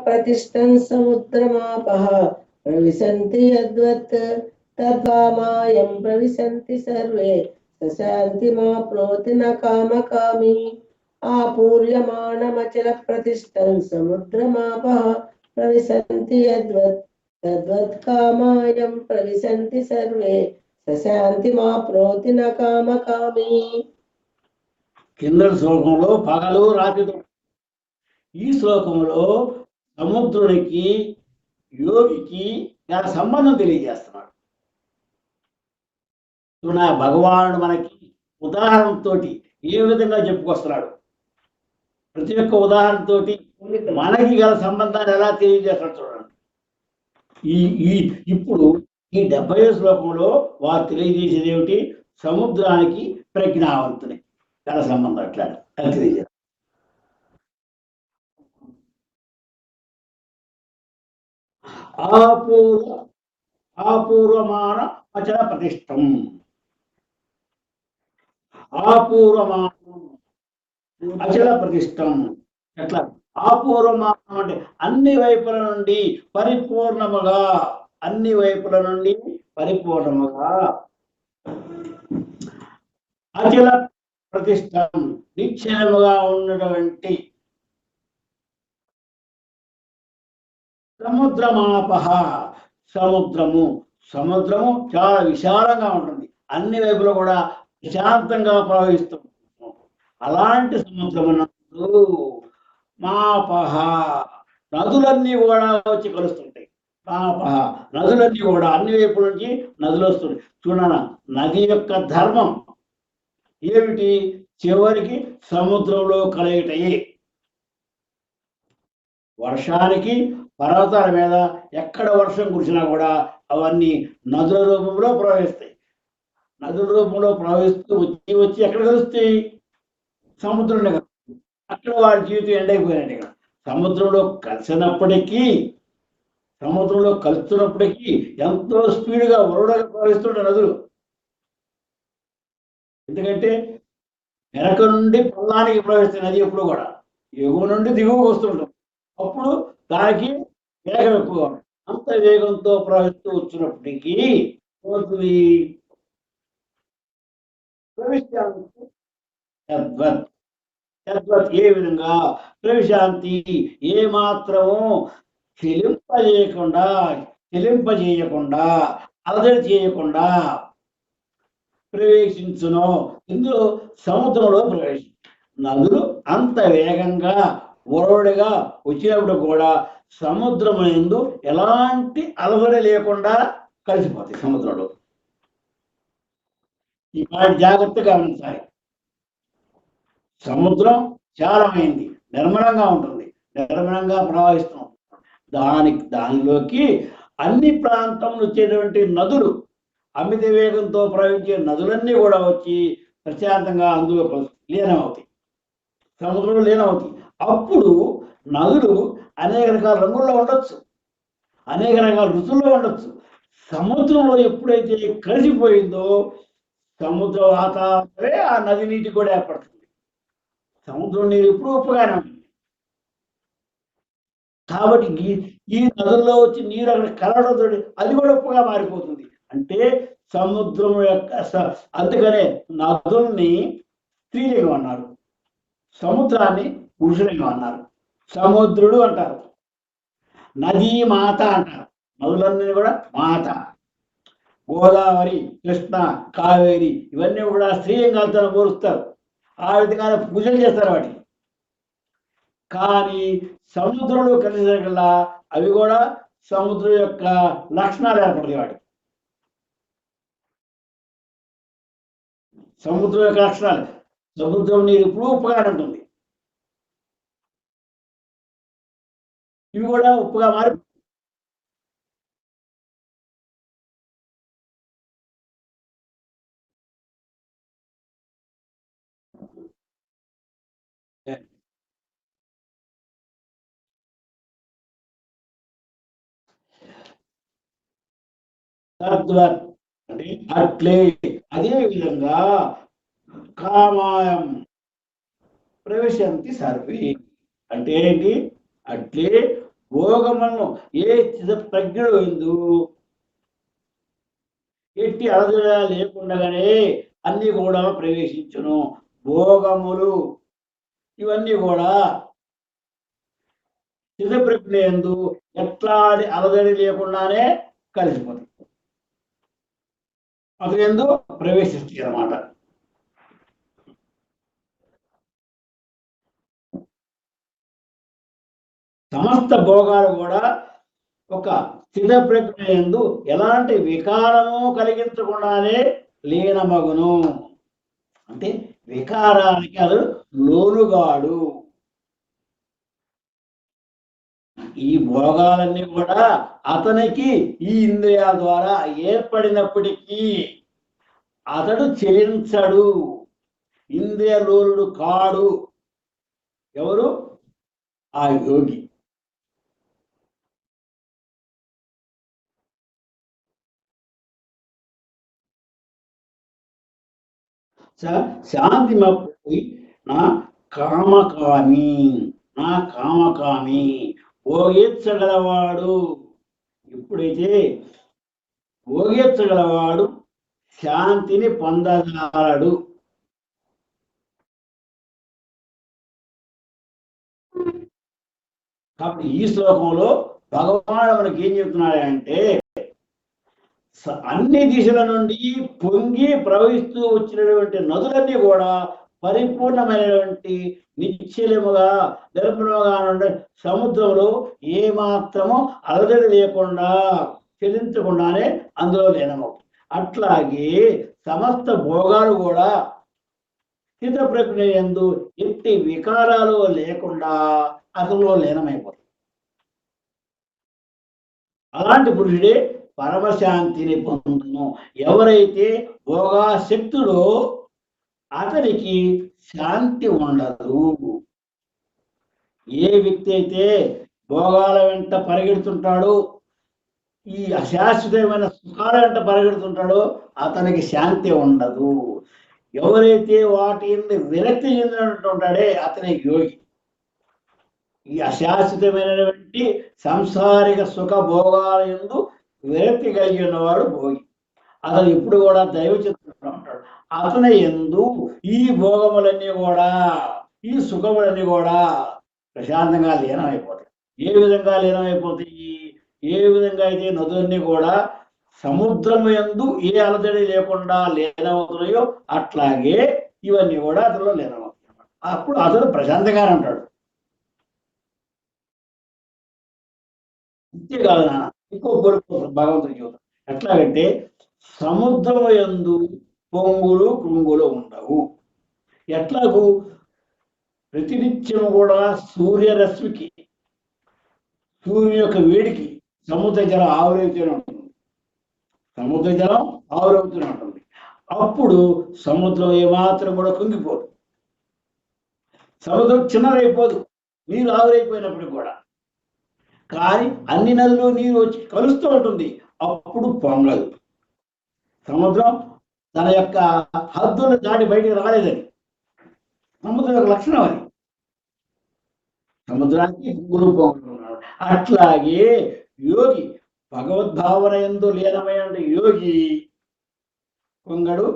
A: ప్రతిష్టం సముద్రమాపః ప్రవిశంతి యద్వత్ తద్వామాయం ప్రవిశంతి సర్వే సశాంతి మా ప్రోతి న కామకామి. ఆపూర్యమాణమచల ప్రతిష్టం సముద్రమాపః ప్రవిశంతి యద్వత్ తద్వత్ కామాయం ప్రవిశంతి సర్వే సశాంతి మా ప్రోతి న కామకామి.
B: కింద శ్లోకంలో పగలు రాత్రి, ఈ శ్లోకంలో సముద్రునికి యోగికి సంబంధం తెలియజేస్తున్నాడు. భగవానుడు మనకి ఉదాహరణతో ఏ విధంగా చెప్పుకొస్తున్నాడు, ప్రతి ఒక్క ఉదాహరణతోటి మనకి గల సంబంధాన్ని ఎలా తెలియజేస్తాడు చూడండి. ఇప్పుడు ఈ 70వ శ్లోకంలో వారు తెలియజేసేది ఏమిటి? సముద్రానికి ప్రజ్ఞావంతుని గల సంబంధం అట్లా తెలియజేస్తారు. ఆపూర్వమాన అచల ప్రతిష్టం. ఆపూర్వమానం అచల ప్రతిష్టం ఎట్లా? ఆపూర్వమానం అంటే అన్ని వైపుల నుండి పరిపూర్ణముగా, అన్ని వైపుల నుండి పరిపూర్ణముగా. అచల ప్రతిష్టం నిశ్చయముగా ఉన్నటువంటి. సముద్రమాపహ సముద్రము, సముద్రము చాలా విశాలంగా ఉంటుంది, అన్ని వైపులో కూడా ప్రశాంతంగా ప్రవహిస్తుంది. అలాంటి సముద్రమునందు మాపహ నదులన్నీ కూడా వచ్చి కలుస్తుంటాయి. మాపహ నదులన్నీ కూడా అన్ని వైపుల నుంచి నదులు వస్తుంటాయి. చూడనా, నది యొక్క ధర్మం ఏమిటి? చివరికి సముద్రంలో కలగటయే. వర్షానికి పర్వతాల మీద ఎక్కడ వర్షం కురిసినా కూడా అవన్నీ నదుల రూపంలో ప్రవహిస్తాయి. నదుల రూపంలో ప్రవహిస్తూ వచ్చి వచ్చి ఎక్కడ కలుస్తాయి? సముద్రంలో. అక్కడ వాడి జీవితం ఎండైపోయినట్టు. ఇక్కడ సముద్రంలో కలిసినప్పటికీ, సముద్రంలో కలుస్తున్నప్పటికీ ఎంతో స్పీడ్గా వరుడగా ప్రవహిస్తుంటే నదులు. ఎందుకంటే వెనక నుండి పల్లానికి ప్రవహిస్తుంది నది. ఎప్పుడు కూడా ఎగువ నుండి దిగువకు వస్తుంటాం. అప్పుడు దానికి వేగం ఎక్కువ. అంత వేగంతో ప్రవహిస్తూ వచ్చినప్పటికీ ప్రవిశాంతి తద్వత్ ఏ విధంగా ప్రవిశాంతి ఏ మాత్రము చెలింపజేయకుండా అలజడి చేయకుండా ప్రవేశించును. ఇందులో సముద్రంలో ప్రవేశించు. నదులు అంత వేగంగా వరుడిగా వచ్చినప్పుడు కూడా సముద్రం యందు ఎలాంటి అలజడి లేకుండా కలిసిపోతాయి సముద్రంలో. ఈ పాటి జాగ్రత్తగా గమనించాలి. సముద్రం విశాలమైంది, నిర్మలంగా ఉంటుంది, నిర్మలంగా ప్రవహిస్తూ ఉంటుంది. దానిలోకి అన్ని ప్రాంతంలో వచ్చేటువంటి నదులు, అమిత వేగంతో ప్రవహించే నదులన్నీ కూడా వచ్చి ప్రశాంతంగా అందులో లీనమవుతాయి, సముద్రంలో లీనమవుతాయి. అప్పుడు నదులు అనేక రకాల రంగుల్లో ఉండొచ్చు, అనేక రకాల రుచుల్లో ఉండొచ్చు. సముద్రంలో ఎప్పుడైతే కలిసిపోయిందో సముద్ర వాతావరణమే ఆ నది నీటి కూడా ఏర్పడుతుంది. సముద్రం నీరు ఎప్పుడు ఉప్పుగానే ఉంటుంది. కాబట్టి ఈ నదుల్లో వచ్చి నీరు అక్కడ కలవడంతో అది కూడా ఉప్పుగా మారిపోతుంది. అంటే సముద్రం యొక్క అందుకనే నదుల్ని స్త్రీలింగం అన్నారు, సముద్రాన్ని పురుషలింగం అన్నారు. సముద్రుడు అంటారు, నదీ మాత అంటారు, నదులన్నీ కూడా మాత. గోదావరి, కృష్ణ, కావేరి ఇవన్నీ కూడా స్త్రీలింగాలతో పోలుస్తారు. ఆ విధంగానే పూజలు చేస్తారు వాటికి. కానీ సముద్రంలో కలిసేకల్లా అవి కూడా సముద్రం యొక్క లక్షణాలు ఏర్పడతాయి. వాటికి సముద్రం యొక్క లక్షణాలు, సముద్రం నీరు ఇప్పుడు ఉప్పుగానే ఉంటుంది, ఇవి కూడా ఉప్పుగా మారి తద్వత్ అంటే అట్లే అదే విధంగా కామాయం ప్రవేశంతి సర్వే అంటే ఏంటి? అట్లే భోగములను ఏ చిద ప్రజ్ఞుడు ఎందు ఎట్టి అలజడ లేకుండానే అన్ని కూడా ప్రవేశించును. భోగములు ఇవన్నీ కూడా చిద ప్రజ్ఞ ఎందు ఎట్లాంటి అలజడి లేకుండానే కలిసిపోతాయి, అతని ఎందు ప్రవేశిస్తాయి అన్నమాట. సమస్త భోగాలు కూడా ఒక స్థిత ప్రజ్ఞ యందు ఎలాంటి వికారము కలిగించకుండానే లీనమగును. అంటే వికారానికి అతడు లోనుగాడు. ఈ భోగాలన్నీ కూడా అతనికి ఈ ఇంద్రియాల ద్వారా ఏర్పడినప్పటికీ అతడు చెలించడు, ఇంద్రియ లోనుడు కాడు. ఎవరు? ఆ యోగి. శాంతి పోయి నా కామకామి, నా కామకామి భోగించగలవాడు. ఎప్పుడైతే భోగించగలవాడు శాంతిని పొందగలడు. కాబట్టి ఈ శ్లోకంలో భగవానుడు మనకి ఏం చెప్తున్నాడంటే అన్ని దిశల నుండి పొంగి ప్రవహిస్తూ వచ్చినటువంటి నదులన్నీ కూడా పరిపూర్ణమైనటువంటి నిశ్చలముగా నిర్మలముగా ఉండే సముద్రంలో ఏ మాత్రము అలజడి లేకుండా చెలించకుండానే అందులో లీనమవుతుంది. అట్లాగే సమస్త భోగాలు కూడా స్థిత ప్రజ్ఞ యందు ఎట్టి వికారాలు లేకుండా అందులో లీనమైపోతుంది. అలాంటి పురుషుడే పరమశాంతిని పొందును. ఎవరైతే భోగాశక్తుడో అతనికి శాంతి ఉండదు. ఏ వ్యక్తి అయితే భోగాల వెంట పరిగెడుతుంటాడో, ఈ అశాశ్వతమైన సుఖాల వెంట పరిగెడుతుంటాడో అతనికి శాంతి ఉండదు. ఎవరైతే వాటి విరక్తి చెందినట్టు ఉంటాడే అతని యోగి. ఈ అశాశ్వతమైనటువంటి సంసారిక సుఖ భోగాల యందు విరక్తి కలిగి ఉన్నవాడు భోగి. అతను ఇప్పుడు కూడా దైవ చిత్తంలో ఉంటాడు. అతని యందు ఈ భోగములన్నీ కూడా, ఈ సుఖములన్నీ కూడా ప్రశాంతంగా లీనమైపోతాయి. ఏ విధంగా లీనమైపోతాయి? ఏ విధంగా అయితే నదులన్నీ కూడా సముద్రము యందు ఏ అలజడి లేకుండా లీనమవుతున్నాయో అట్లాగే ఇవన్నీ కూడా అతనిలో లీనమవుతాయి. అప్పుడు అతను ప్రశాంతంగానే ఉంటాడు. ఇంతే కాదు నాన్న, ఇంకో కోరిక భగవంతుడి జీవితం ఎట్లాగంటే సముద్రము యందు పొంగులు కృంగులు ఉండవు. ఎట్లాగూ ప్రతినిత్యము కూడా సూర్యరశ్మికి, సూర్యుని యొక్క వేడికి సముద్ర జలం ఆవిరైతూనే ఉంటుంది. సముద్ర జలం ఆవిరవుతూనే ఉంటుంది. అప్పుడు సముద్రం ఏమాత్రం కూడా కుంగిపోదు, సముద్రం చిన్నదైపోదు. నీరు ఆవిరైపోయినప్పటికి కూడా. కానీ అన్ని నదులు నీరు వచ్చి కలుస్తూ ఉంటుంది, అప్పుడు పొంగదు. సముద్రం తన యొక్క హద్దులు దాటి బయటికి రాలేదని సముద్రం యొక్క లక్షణం అది. సముద్రానికి గురు పొంగుతున్నాడు. అట్లాగే యోగి భగవద్భావన యందు లీనమైన యోగి పొంగడు.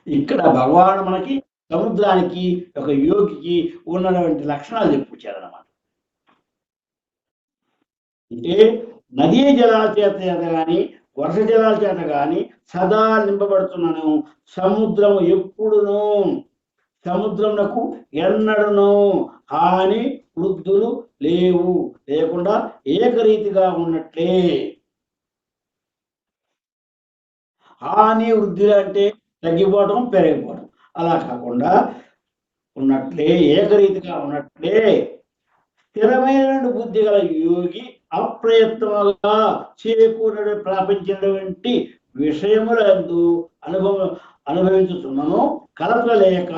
B: ఇక్కడ భగవాను మనకి సముద్రానికి ఒక యోగికి ఉన్నటువంటి లక్షణాలు చెప్పుకొచ్చారన్నమాట. అంటే నదీ జలాల చేత కానీ వర్ష జలాల చేత కానీ సదా నింపబడుతున్నాను. సముద్రము ఎప్పుడును సముద్రమునకు ఎన్నడను హాని వృద్ధులు లేవు, లేకుండా ఏకరీతిగా ఉన్నట్లే. హాని వృద్ధులు అంటే తగ్గిపోవటం పెరిగిపోవటం, అలా కాకుండా ఉన్నట్లే ఏకరీతిగా ఉన్నట్లే స్థిరమైన బుద్ధి గల యోగి అప్రయత్నముగా చేకూర ప్రాపించినటువంటి విషయములందు అనుభవించుతున్నాను కలపలేక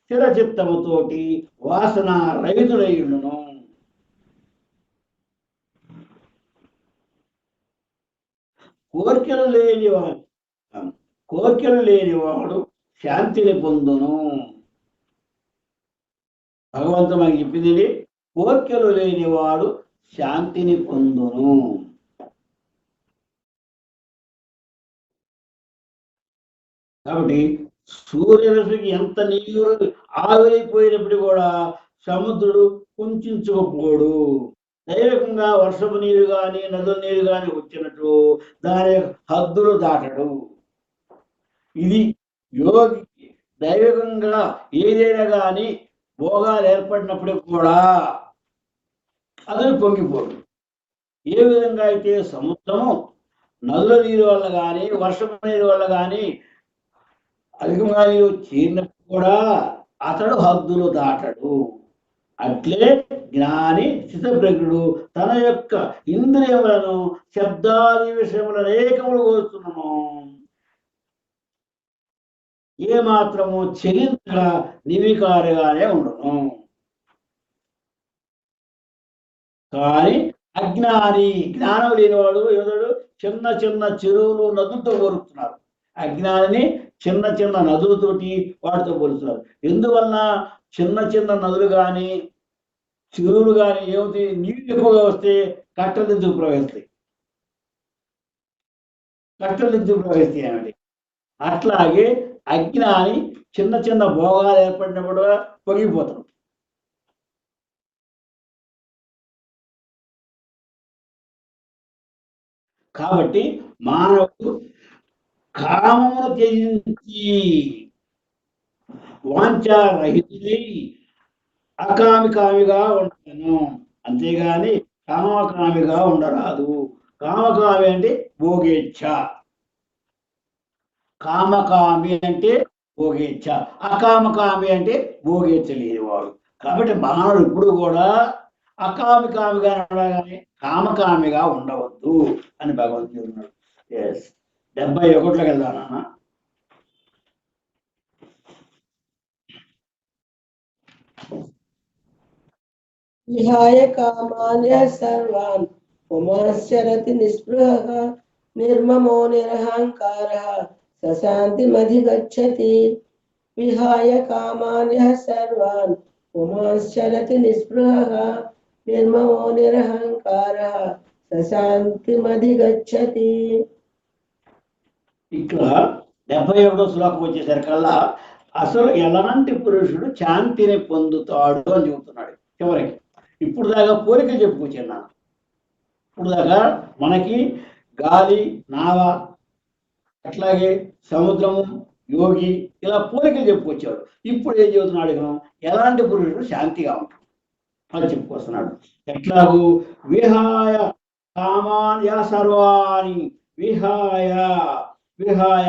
B: స్థిర చిత్తముతోటి వాసన రహితుడైయుండును. కోరికలు లేనివాడు శాంతిని పొందును. భగవంతుడు మనకి చెప్పింది, కోరికలు లేనివాడు శాంతిని పొందును. కాబట్టి సూర్యరశ్మికి ఎంత నీరు ఆవిరైపోయినప్పుడు కూడా సముద్రుడు కుంచుకోపోడు. దైవికంగా వర్షపు నీరు కానీ నదుల నీరు కానీ వచ్చినట్టు దాని హద్దులు దాటడు. ఇది యోగి దైవికంగా ఏదైనా కానీ భోగాలు ఏర్పడినప్పుడు కూడా అతను పొంగిపోడు. ఏ విధంగా అయితే సముద్రము నదుల నీరు వల్ల కానీ వర్షపు నీరు వల్ల కానీ అధికంగా నీరు చేరినప్పుడు కూడా అతడు హద్దులు దాటడు. అట్లే జ్ఞాని స్థితప్రజ్ఞుడు తన యొక్క ఇంద్రియములను శబ్దాది విషయముల అనేకములు కోరుతున్నాను ఏమాత్రము చెలించగా నివికారుగానే ఉండను. కానీ అజ్ఞాని, జ్ఞానం లేనివాడు యోధుడు చిన్న చిన్న చెరువులు నదులతో కోరుతున్నారు. అజ్ఞానిని చిన్న చిన్న నదులతోటి వాటితో పోలుస్తున్నారు. ఎందువలన చిన్న చిన్న నదులు కానీ చెరువులు కానీ ఏమవుతాయి, నీళ్ళు ఎక్కువగా వస్తే కట్టలు దిద్దుకు ప్రవహిస్తాయి. ఏమిటి అట్లాగే అజ్ఞాని చిన్న చిన్న భోగాలు ఏర్పడినప్పుడు పొగిపోతాడు. కాబట్టి మానవుడు కామమును త్యజించి వాంఛారహితుడై అకామికామిగా ఉండను. అంతేగాని కామకామిగా ఉండరాదు. కామకామి అంటే భోగేచ్ఛ, కామకామి అంటే భోగేచ్ఛ, అకామకామి అంటే భోగేచ్ఛ లేనివాడు. కాబట్టి మానవుడు ఇప్పుడు కూడా అకామికామిగా ఉండగానే కామకామిగా ఉండవద్దు అని భగవంతుడు ఉన్నాడు. 71లోకి వెళ్దానా?
A: విహాయ కామాన్య సర్వాన్ పుమాశ్చరతి నిస్పృహః నిర్మమో నిరహంకారః సశాంతిమధిగచ్చతి. విహాయ కామాన్య సర్వాన్ పుమాశ్చరతి నిస్పృహః నిర్మమో నిరహంకారః సశాంతిమధిగచ్చతి.
B: ఇక్కడ 71వ శ్లోకం వచ్చేసరికల్లా అసలు ఎలాంటి పురుషుడు శాంతిని పొందుతాడు అని చెబుతున్నాడు. చివరికి ఇప్పుడు దాకా పోలిక చెప్పుకొచ్చాను. ఇప్పుడు దాకా మనకి గాలి, నావ, అట్లాగే సముద్రము, యోగి, ఇలా పోలికలు చెప్పుకొచ్చాడు. ఇప్పుడు ఏం చెబుతున్నాడు, ఎలాంటి పురుషుడు శాంతిగా ఉంటాడు అని చెప్పుకొస్తున్నాడు. ఎట్లాగూ విహాయ కామాన్య సర్వాణి, విహాయ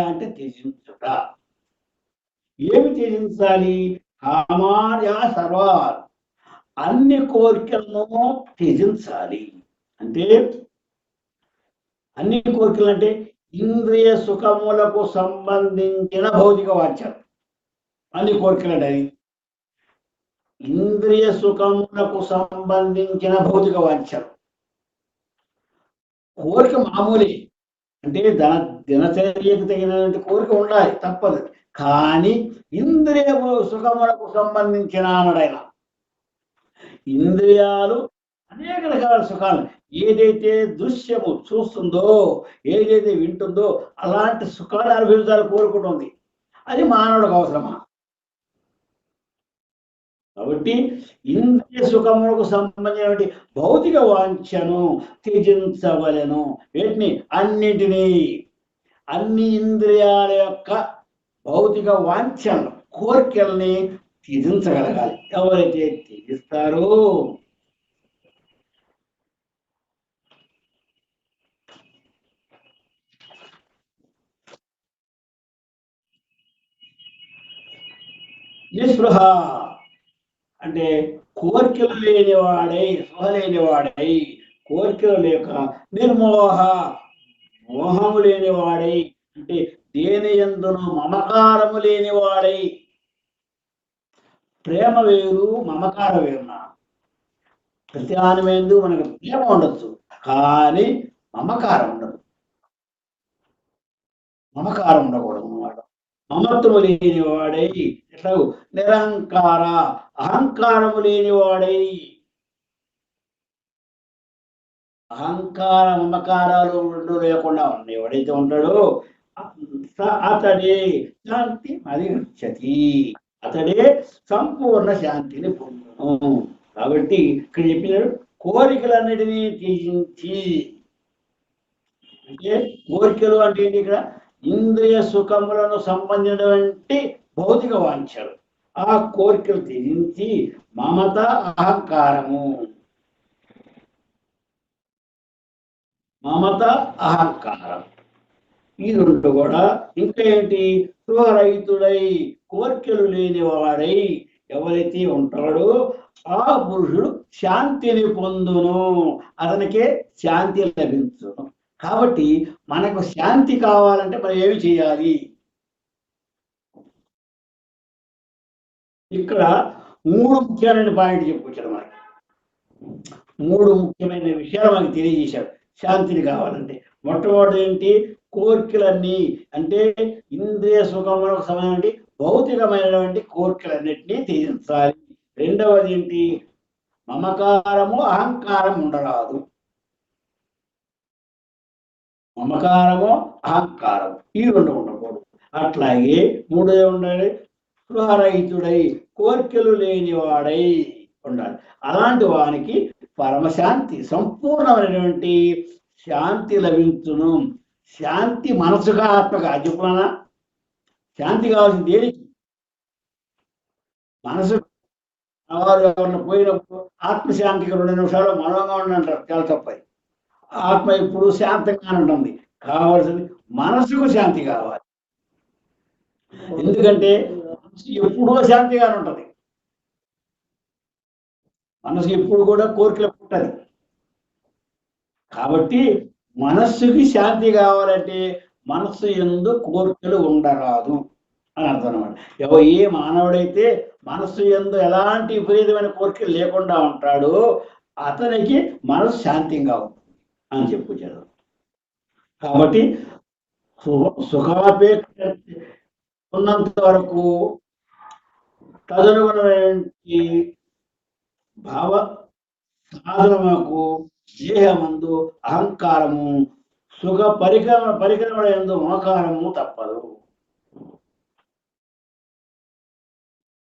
B: అంటే త్యజించుట. ఏమి త్యజించాలి? కామాన్య సర్వాన్, అన్ని కోరికలను త్యజించాలి. అంటే అన్ని కోరికలు అంటే ఇంద్రియ సుఖములకు సంబంధించిన భౌతిక వాచ్యాలు అన్ని కోరికలు అంటే ఇంద్రియ సుఖములకు సంబంధించిన భౌతిక వాంఛలు. కోరిక మామూలే, అంటే దినచర్యకు తగినటువంటి కోరిక ఉండాలి, తప్పదు. కానీ ఇంద్రియ సుఖములకు సంబంధించిన అన్నాడైనా ఇంద్రియాలు అనేక రకాల సుఖాలు, ఏదైతే దృశ్యము చూస్తుందో, ఏదైతే వింటుందో అలాంటి సుఖాలు అనుభవించాలని కోరుకుంటుంది. అది మానవుడికి అవసరమా? కాబట్టి ఇంద్రియ సుఖములకు సంబంధించినటువంటి భౌతిక వాంఛను త్యజించవలెను. వీటిని అన్నిటినీ, అన్ని ఇంద్రియాల యొక్క భౌతిక వాంఛను, కోరికల్ని త్యజించగలగాలి. ఎవరైతే త్యజిస్తారో నిస్పృహ అంటే కోరికలు లేనివాడై, స్పృహ లేనివాడై, కోరికలు లేక నిర్మోహ మోహము లేనివాడై, అంటే దేని యందును మమకారము లేనివాడై. ప్రేమ వేరు, మమకారం వేరునా? ప్రతి ఆనమేందు మనకు ప్రేమ ఉండొచ్చు, కానీ మమకారం ఉండదు. మమకారం ఉండకూడదు అన్నమాట. మమత్వము లేనివాడై, ఎట్లా నిరహంకార అహంకారము లేనివాడై. అహంకార మమకారాలు రెండు లేకుండా ఎవడైతే ఉంటాడో అతడే శాంతి అధిగచ్చతి, అతడే సంపూర్ణ శాంతిని పొందును. కాబట్టి ఇక్కడ చెప్పినాడు కోరికలన్నిటినీ త్యజించి. అంటే కోరికలు అంటే ఏంటి? ఇక్కడ ఇంద్రియ సుఖములను సంబంధించినటువంటి భౌతిక వాంఛలు, ఆ కోరికలు త్యజించి మమత అహంకారము, మమత అహంకారం ఈ రెండు కూడా. ఇంకా ఏంటి? స్పృహరహితుడై, కోరికలు లేనివాడై ఎవరైతే ఉంటాడో ఆ పురుషుడు శాంతిని పొందును, అతనికే శాంతి లభించును. కాబట్టి మనకు శాంతి కావాలంటే మనం ఏమి చేయాలి? ఇక్కడ మూడు ముఖ్యమైన పాయింట్ చెప్పుకొచ్చాడు మనకి. మూడు ముఖ్యమైన విషయాలు మనకు తెలియజేశాడు శాంతిని కావాలంటే. మొట్టమొదటి ఏంటి? కోరికలన్నీ, అంటే ఇంద్రియ సుఖములకు సంబంధించి భౌతికమైనటువంటి కోరికలన్నింటినీ త్యజించాలి. రెండవది ఏంటి? మమకారము అహంకారం ఉండరాదు. మమకారము అహంకారం ఈ రెండు ఉండకూడదు. అట్లాగే మూడోది ఉండాలి, స్పృహరహితుడై, కోరికలు లేనివాడై ఉండాలి. అలాంటి వానికి పరమశాంతి, సంపూర్ణమైనటువంటి శాంతి లభించును. శాంతి మనసుగా ఆత్మగా చెప్పునా? శాంతి కావాల్సింది దేనికి? మనసు. వారు ఎవరిని పోయినప్పుడు ఆత్మశాంతికి 2 నిమిషాలు మౌనంగా ఉండంటారు, చాలా తప్పది. ఆత్మ ఎప్పుడు శాంతంగా ఉంటుంది. కావాల్సింది మనసుకు శాంతి కావాలి. ఎందుకంటే మనసు ఎప్పుడూ శాంతిగానే ఉంటుంది. మనసు ఎప్పుడు కూడా కోరికలు పుట్టదు. కాబట్టి మనస్సుకి శాంతి కావాలంటే మనస్సు యందు కోరికలు ఉండరాదు అని అర్థం అనమాట. ఏ మానవుడైతే మనస్సు యందు ఎలాంటి విపరీతమైన కోరికలు లేకుండా ఉంటాడో అతనికి మనసు శాంతిగా ఉంటుంది అని చెప్పుకొచ్చారు. కాబట్టి సుఖాపేక్ష ఉన్నంత వరకు తదనుగుణమైనటువంటి భావ సాధనకు దేహమందు అహంకారము, సుఖ పరికరముల యందు మమకారము తప్పదు.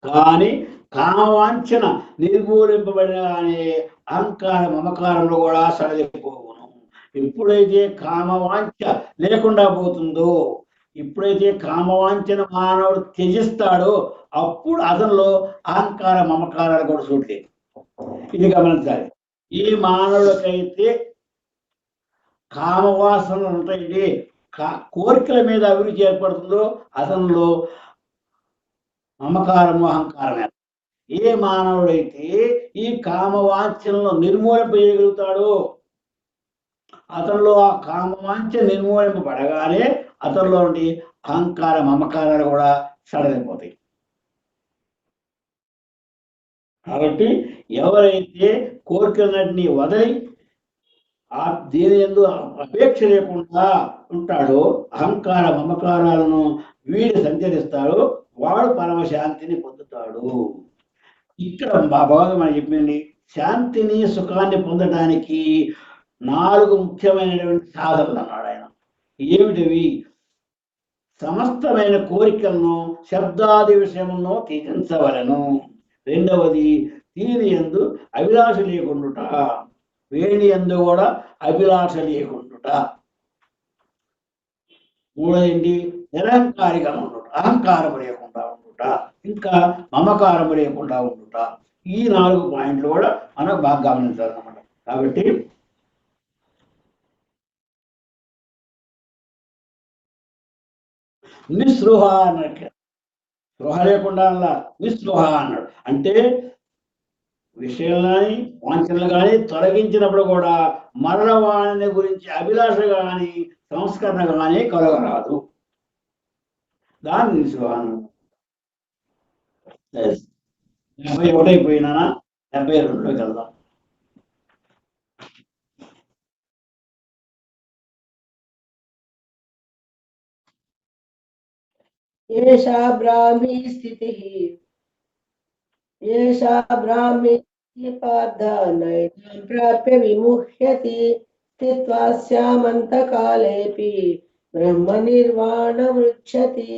B: కానీ కామవాంఛన నిర్మూలింపబడినగానే అహంకార మమకారంలో కూడా సడలిపోవును. ఎప్పుడైతే కామవాంఛ లేకుండా పోతుందో, ఎప్పుడైతే కామవాంఛన మానవుడు త్యజిస్తాడో అప్పుడు అతనిలో అహంకార మమకారాలు కూడా చూడలేదు. ఇది గమనించాలి. ఈ మానవుడికైతే కామవాసనలు ఉంటాయండి, కోరికల మీద అభిరుచి ఏర్పడుతుందో అతనిలో మమకారము అహంకారమే. ఏ మానవుడైతే ఈ కామవాంఛలను నిర్మూలింపజేయగలుగుతాడో అతనిలో ఆ కామవాంఛ నిర్మూలింపబడగానే అతనిలో నుండి అహంకార మమకారాలు కూడా సడలిపోతాయి. కాబట్టి ఎవరైతే కోరికలన్నింటినీ వదిలి దీని యందు అపేక్ష లేకుండా ఉంటాడో, అహంకార మమకారాలను వీడి సంచరిస్తాడో వాడు పరమశాంతిని పొందుతాడు. ఇక్కడ మా భగవంతుడు మనకి చెప్పింది, శాంతిని సుఖాన్ని పొందడానికి 4 ముఖ్యమైనటువంటి సాధనలు అన్నాడు ఆయన. ఏమిటివి? సమస్తమైన కోరికలను శబ్దాది విషయమును త్యజించవలెను. రెండవది, దీని యందు అభిలాష లేకుండుట. వేణి యందు కూడా అభిలాష లేకుండుట. మూడోది, నిరహంకారిగా ఉండుట, అహంకారం లేకుండా ఉండుట, ఇంకా మమకారం లేకుండా ఉండుట. ఈ 4 పాయింట్లు కూడా మనం బాగా గమనించాలన్నమాట. కాబట్టి నిస్పృహ అన్నట్టు, స్పృహ లేకుండా అలా నిస్పృహ అన్నాడు. అంటే విషయాలు కానీ వాంఛనలు కానీ తొలగించినప్పుడు కూడా మరణవాణిని గురించి అభిలాష కానీ సంస్కరణ కానీ కలగరాదు. దాన్ని నిస్పృహ. 71 అయిపోయినా 72లోకి వెళ్దాం.
A: ఏషా బ్రాహ్మీ స్థితి ఏషా బ్రాహ్మీ పార్థ నైనాం ప్రాప్య విముహ్యతి స్థిత్వా స్యామంతకాలేపి బ్రహ్మ నిర్వాణమృచ్చతి.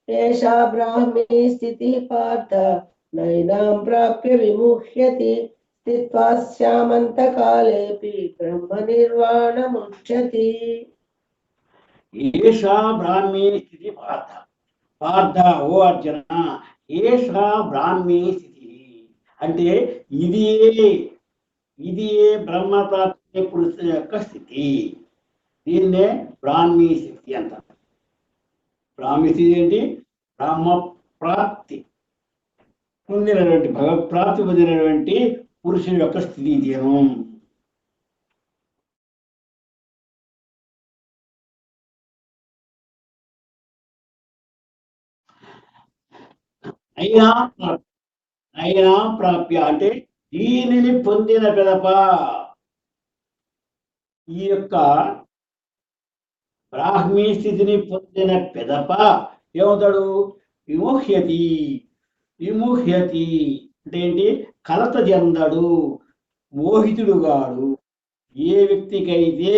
A: ఏషా బ్రాహ్మీ స్థితి పార్థ నైనాం ప్రాప్య విముహ్యతి స్థిత్వా స్యామంతకాలేపి బ్రహ్మ నిర్వాణమృచ్చతి.
B: ఏషా బ్రాహ్మీ స్థితి పార్థ. పార్థ, ఓ అర్జున, ఏషా బ్రాహ్మీ స్థితి అంటే ఇదియే బ్రహ్మ ప్రాప్తి పురుషుల యొక్క స్థితి. దీన్నే బ్రాహ్మీ స్థితి అంటారు. బ్రాహ్మీ స్థితి ఏంటి? బ్రహ్మ ప్రాప్తి పొందినటువంటి, భగవత్ ప్రాప్తి పొందినటువంటి పురుషుని యొక్క స్థితి ఇదేను. అయినా ప్రాప్య అంటే దీనిని పొందిన పిదప, ఈ యొక్క బ్రాహ్మీ స్థితిని పొందిన పిదప ఏమవుతాడు? విముహ్యతి. విముహ్యతి అంటే ఏంటి? కలత చెందడు, మోహితుడుగాడు. ఏ వ్యక్తికైతే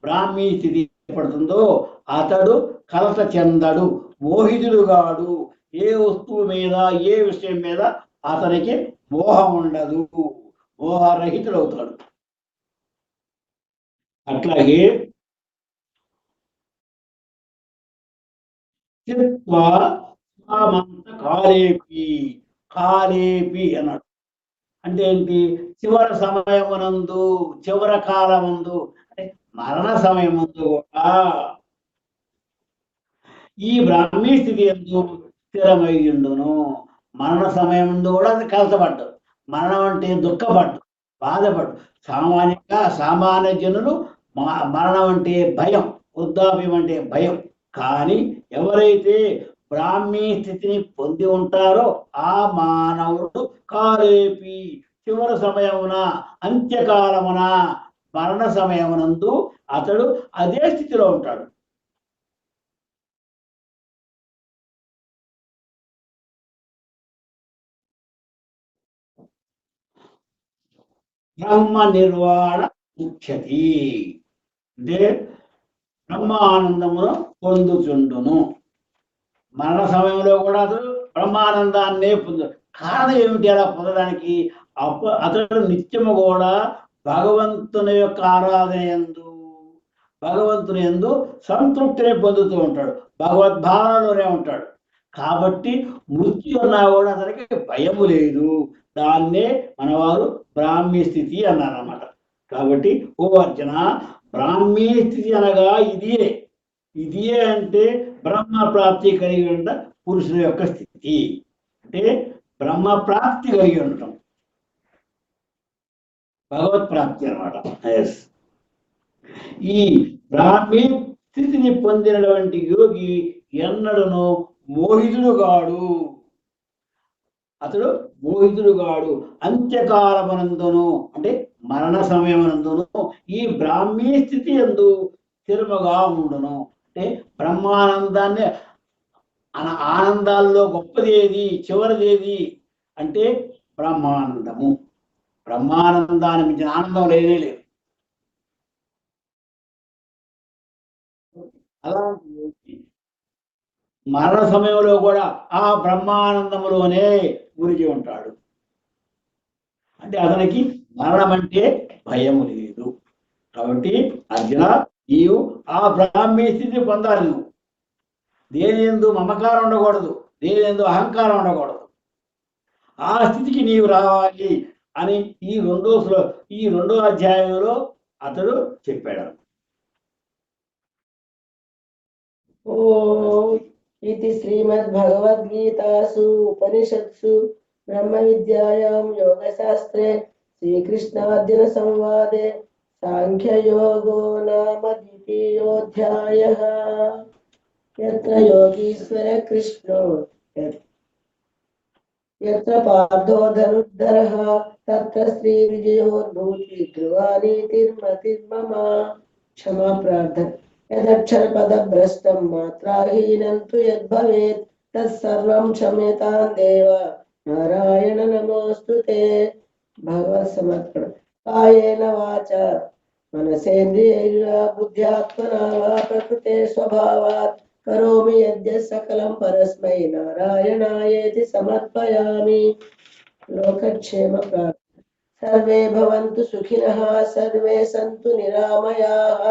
B: బ్రాహ్మీ స్థితి పడుతుందో అతడు కలత చెందడు, మోహితుడుగాడు. ఏ వస్తువు మీద, ఏ విషయం మీద అతనికి మోహం ఉండదు, మోహరహితుడవుతాడు. అట్లాగే కాలేపి అన్నాడు. అంటే ఏంటి? చివరి సమయమునందు, చివరి కాలముందు, అంటే మరణ సమయముందు కూడా ఈ బ్రాహ్మీ స్థితి ఎందు స్థిరమై ఉండును. మరణ సమయం ముందు కూడా అది కలతపడ్డు. మరణం అంటే దుఃఖపడ్డు, బాధపడ్డు. సామాన్య జనులు మరణం అంటే భయం, వృద్ధాప్యం అంటే భయం. కానీ ఎవరైతే బ్రాహ్మీ స్థితిని పొంది ఉంటారో ఆ మానవుడు కాలేపి చివరి సమయమున, అంత్యకాలమున, మరణ సమయమునందు అతడు అదే స్థితిలో ఉంటాడు. బ్రహ్మ నిర్వాణ ముఖ్యతి అంటే బ్రహ్మానందమును పొందుచుండును. మరణ సమయంలో కూడా అతడు బ్రహ్మానందాన్నే పొందు. కారణం ఏమిటి అలా పొందడానికి? అతడు నిత్యము కూడా భగవంతుని యొక్క ఆరాధన యందు, భగవంతుని యందు సంతృప్తిని పొందుతూ ఉంటాడు, భగవద్భావనలోనే ఉంటాడు. కాబట్టి మృత్యు అన్నా కూడా అతనికి భయము లేదు. దాన్నే మనవారు బ్రాహ్మీ స్థితి అన్నారన్నమాట. కాబట్టి ఓ అర్జున, బ్రాహ్మీ స్థితి అనగా ఇదియే అంటే బ్రహ్మ ప్రాప్తి కలిగి ఉన్న పురుషుల యొక్క స్థితి. అంటే బ్రహ్మ ప్రాప్తి కలిగి ఉండటం, భగవత్ ప్రాప్తి అనమాట. ఈ బ్రాహ్మీ స్థితిని పొందినటువంటి యోగి ఎన్నడను మోహితుడు కాడు. అతడు మోహితుడుగాడు అంత్యకాలమనందును అంటే మరణ సమయమనందును ఈ బ్రాహ్మీ స్థితి ఎందు స్థిరముగా ఉండును. అంటే బ్రహ్మానందాన్ని ఆనందాల్లో గొప్పది ఏది, చివరిది ఏది అంటే బ్రహ్మానందము. బ్రహ్మానందాన్ని మించిన ఆనందం లేనే లేదు. అలాంటి మరణ సమయంలో కూడా ఆ బ్రహ్మానందములోనే గురించి ఉంటాడు. అంటే అతనికి మరణం అంటే భయం లేదు. కాబట్టి అర్జున, నీవు ఆ బ్రాహ్మీ స్థితి పొందాలి. నువ్వు దేని యందు మమకారం ఉండకూడదు, దేని యందు అహంకారం ఉండకూడదు. ఆ స్థితికి నీవు రావాలి అని ఈ రెండో అధ్యాయంలో అతడు చెప్పాడు.
A: ఓం ఇది శ్రీమద్భగవద్గీతాసు ఉపనిషత్సు బ్రహ్మ విద్యాయాం యోగశాస్త్రే శ్రీకృష్ణార్జున సంవాదే సాంఖ్యయోగో నామ ద్వితీయోऽధ్యాయः. యత్ర యోగీశ్వర కృష్ణో యత్ర పార్థో ధనుర్ధరః తత్ర శ్రీ విజయోద్భూతి ధ్రువానీతిర్మతిర్మమ. క్షమా ప్రార్థన. యదక్షరపదభ్రష్టం మాత్రాహీనం తు యద్భవేత్ తత్సర్వం క్షమ్యతాం దేవ నారాయణ నమోస్తుతే. భగవత్ సమర్పణ. కాయేన వాచా మనసేంద్రియైర్వా బుద్ధ్యాత్మనా వా ప్రకృతే స్వభావాత్ కరోమి యద్యత్ సకలం పరస్మై నారాయణాయేతి సమర్పయామి. లోకక్షేమ ప్రార్థన. సర్వే భవంతు సుఖినః, సర్వే సంతు నిరామయాః,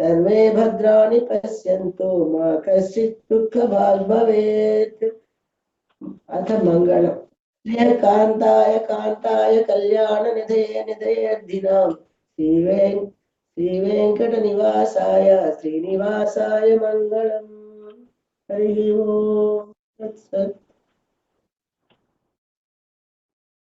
A: సర్వే భద్రాణి పశ్యంతు మా కశ్చిత్ దుఃఖభాగ్ భవేత్. అథ మంగళం. కాంతాయ కాంతాయ కళ్యాణ నిధయే నిధయేర్ధినాం శ్రీ వెంకట నివాసాయ శ్రీనివాసాయ మంగళం. హరి ఓం తత్సత్.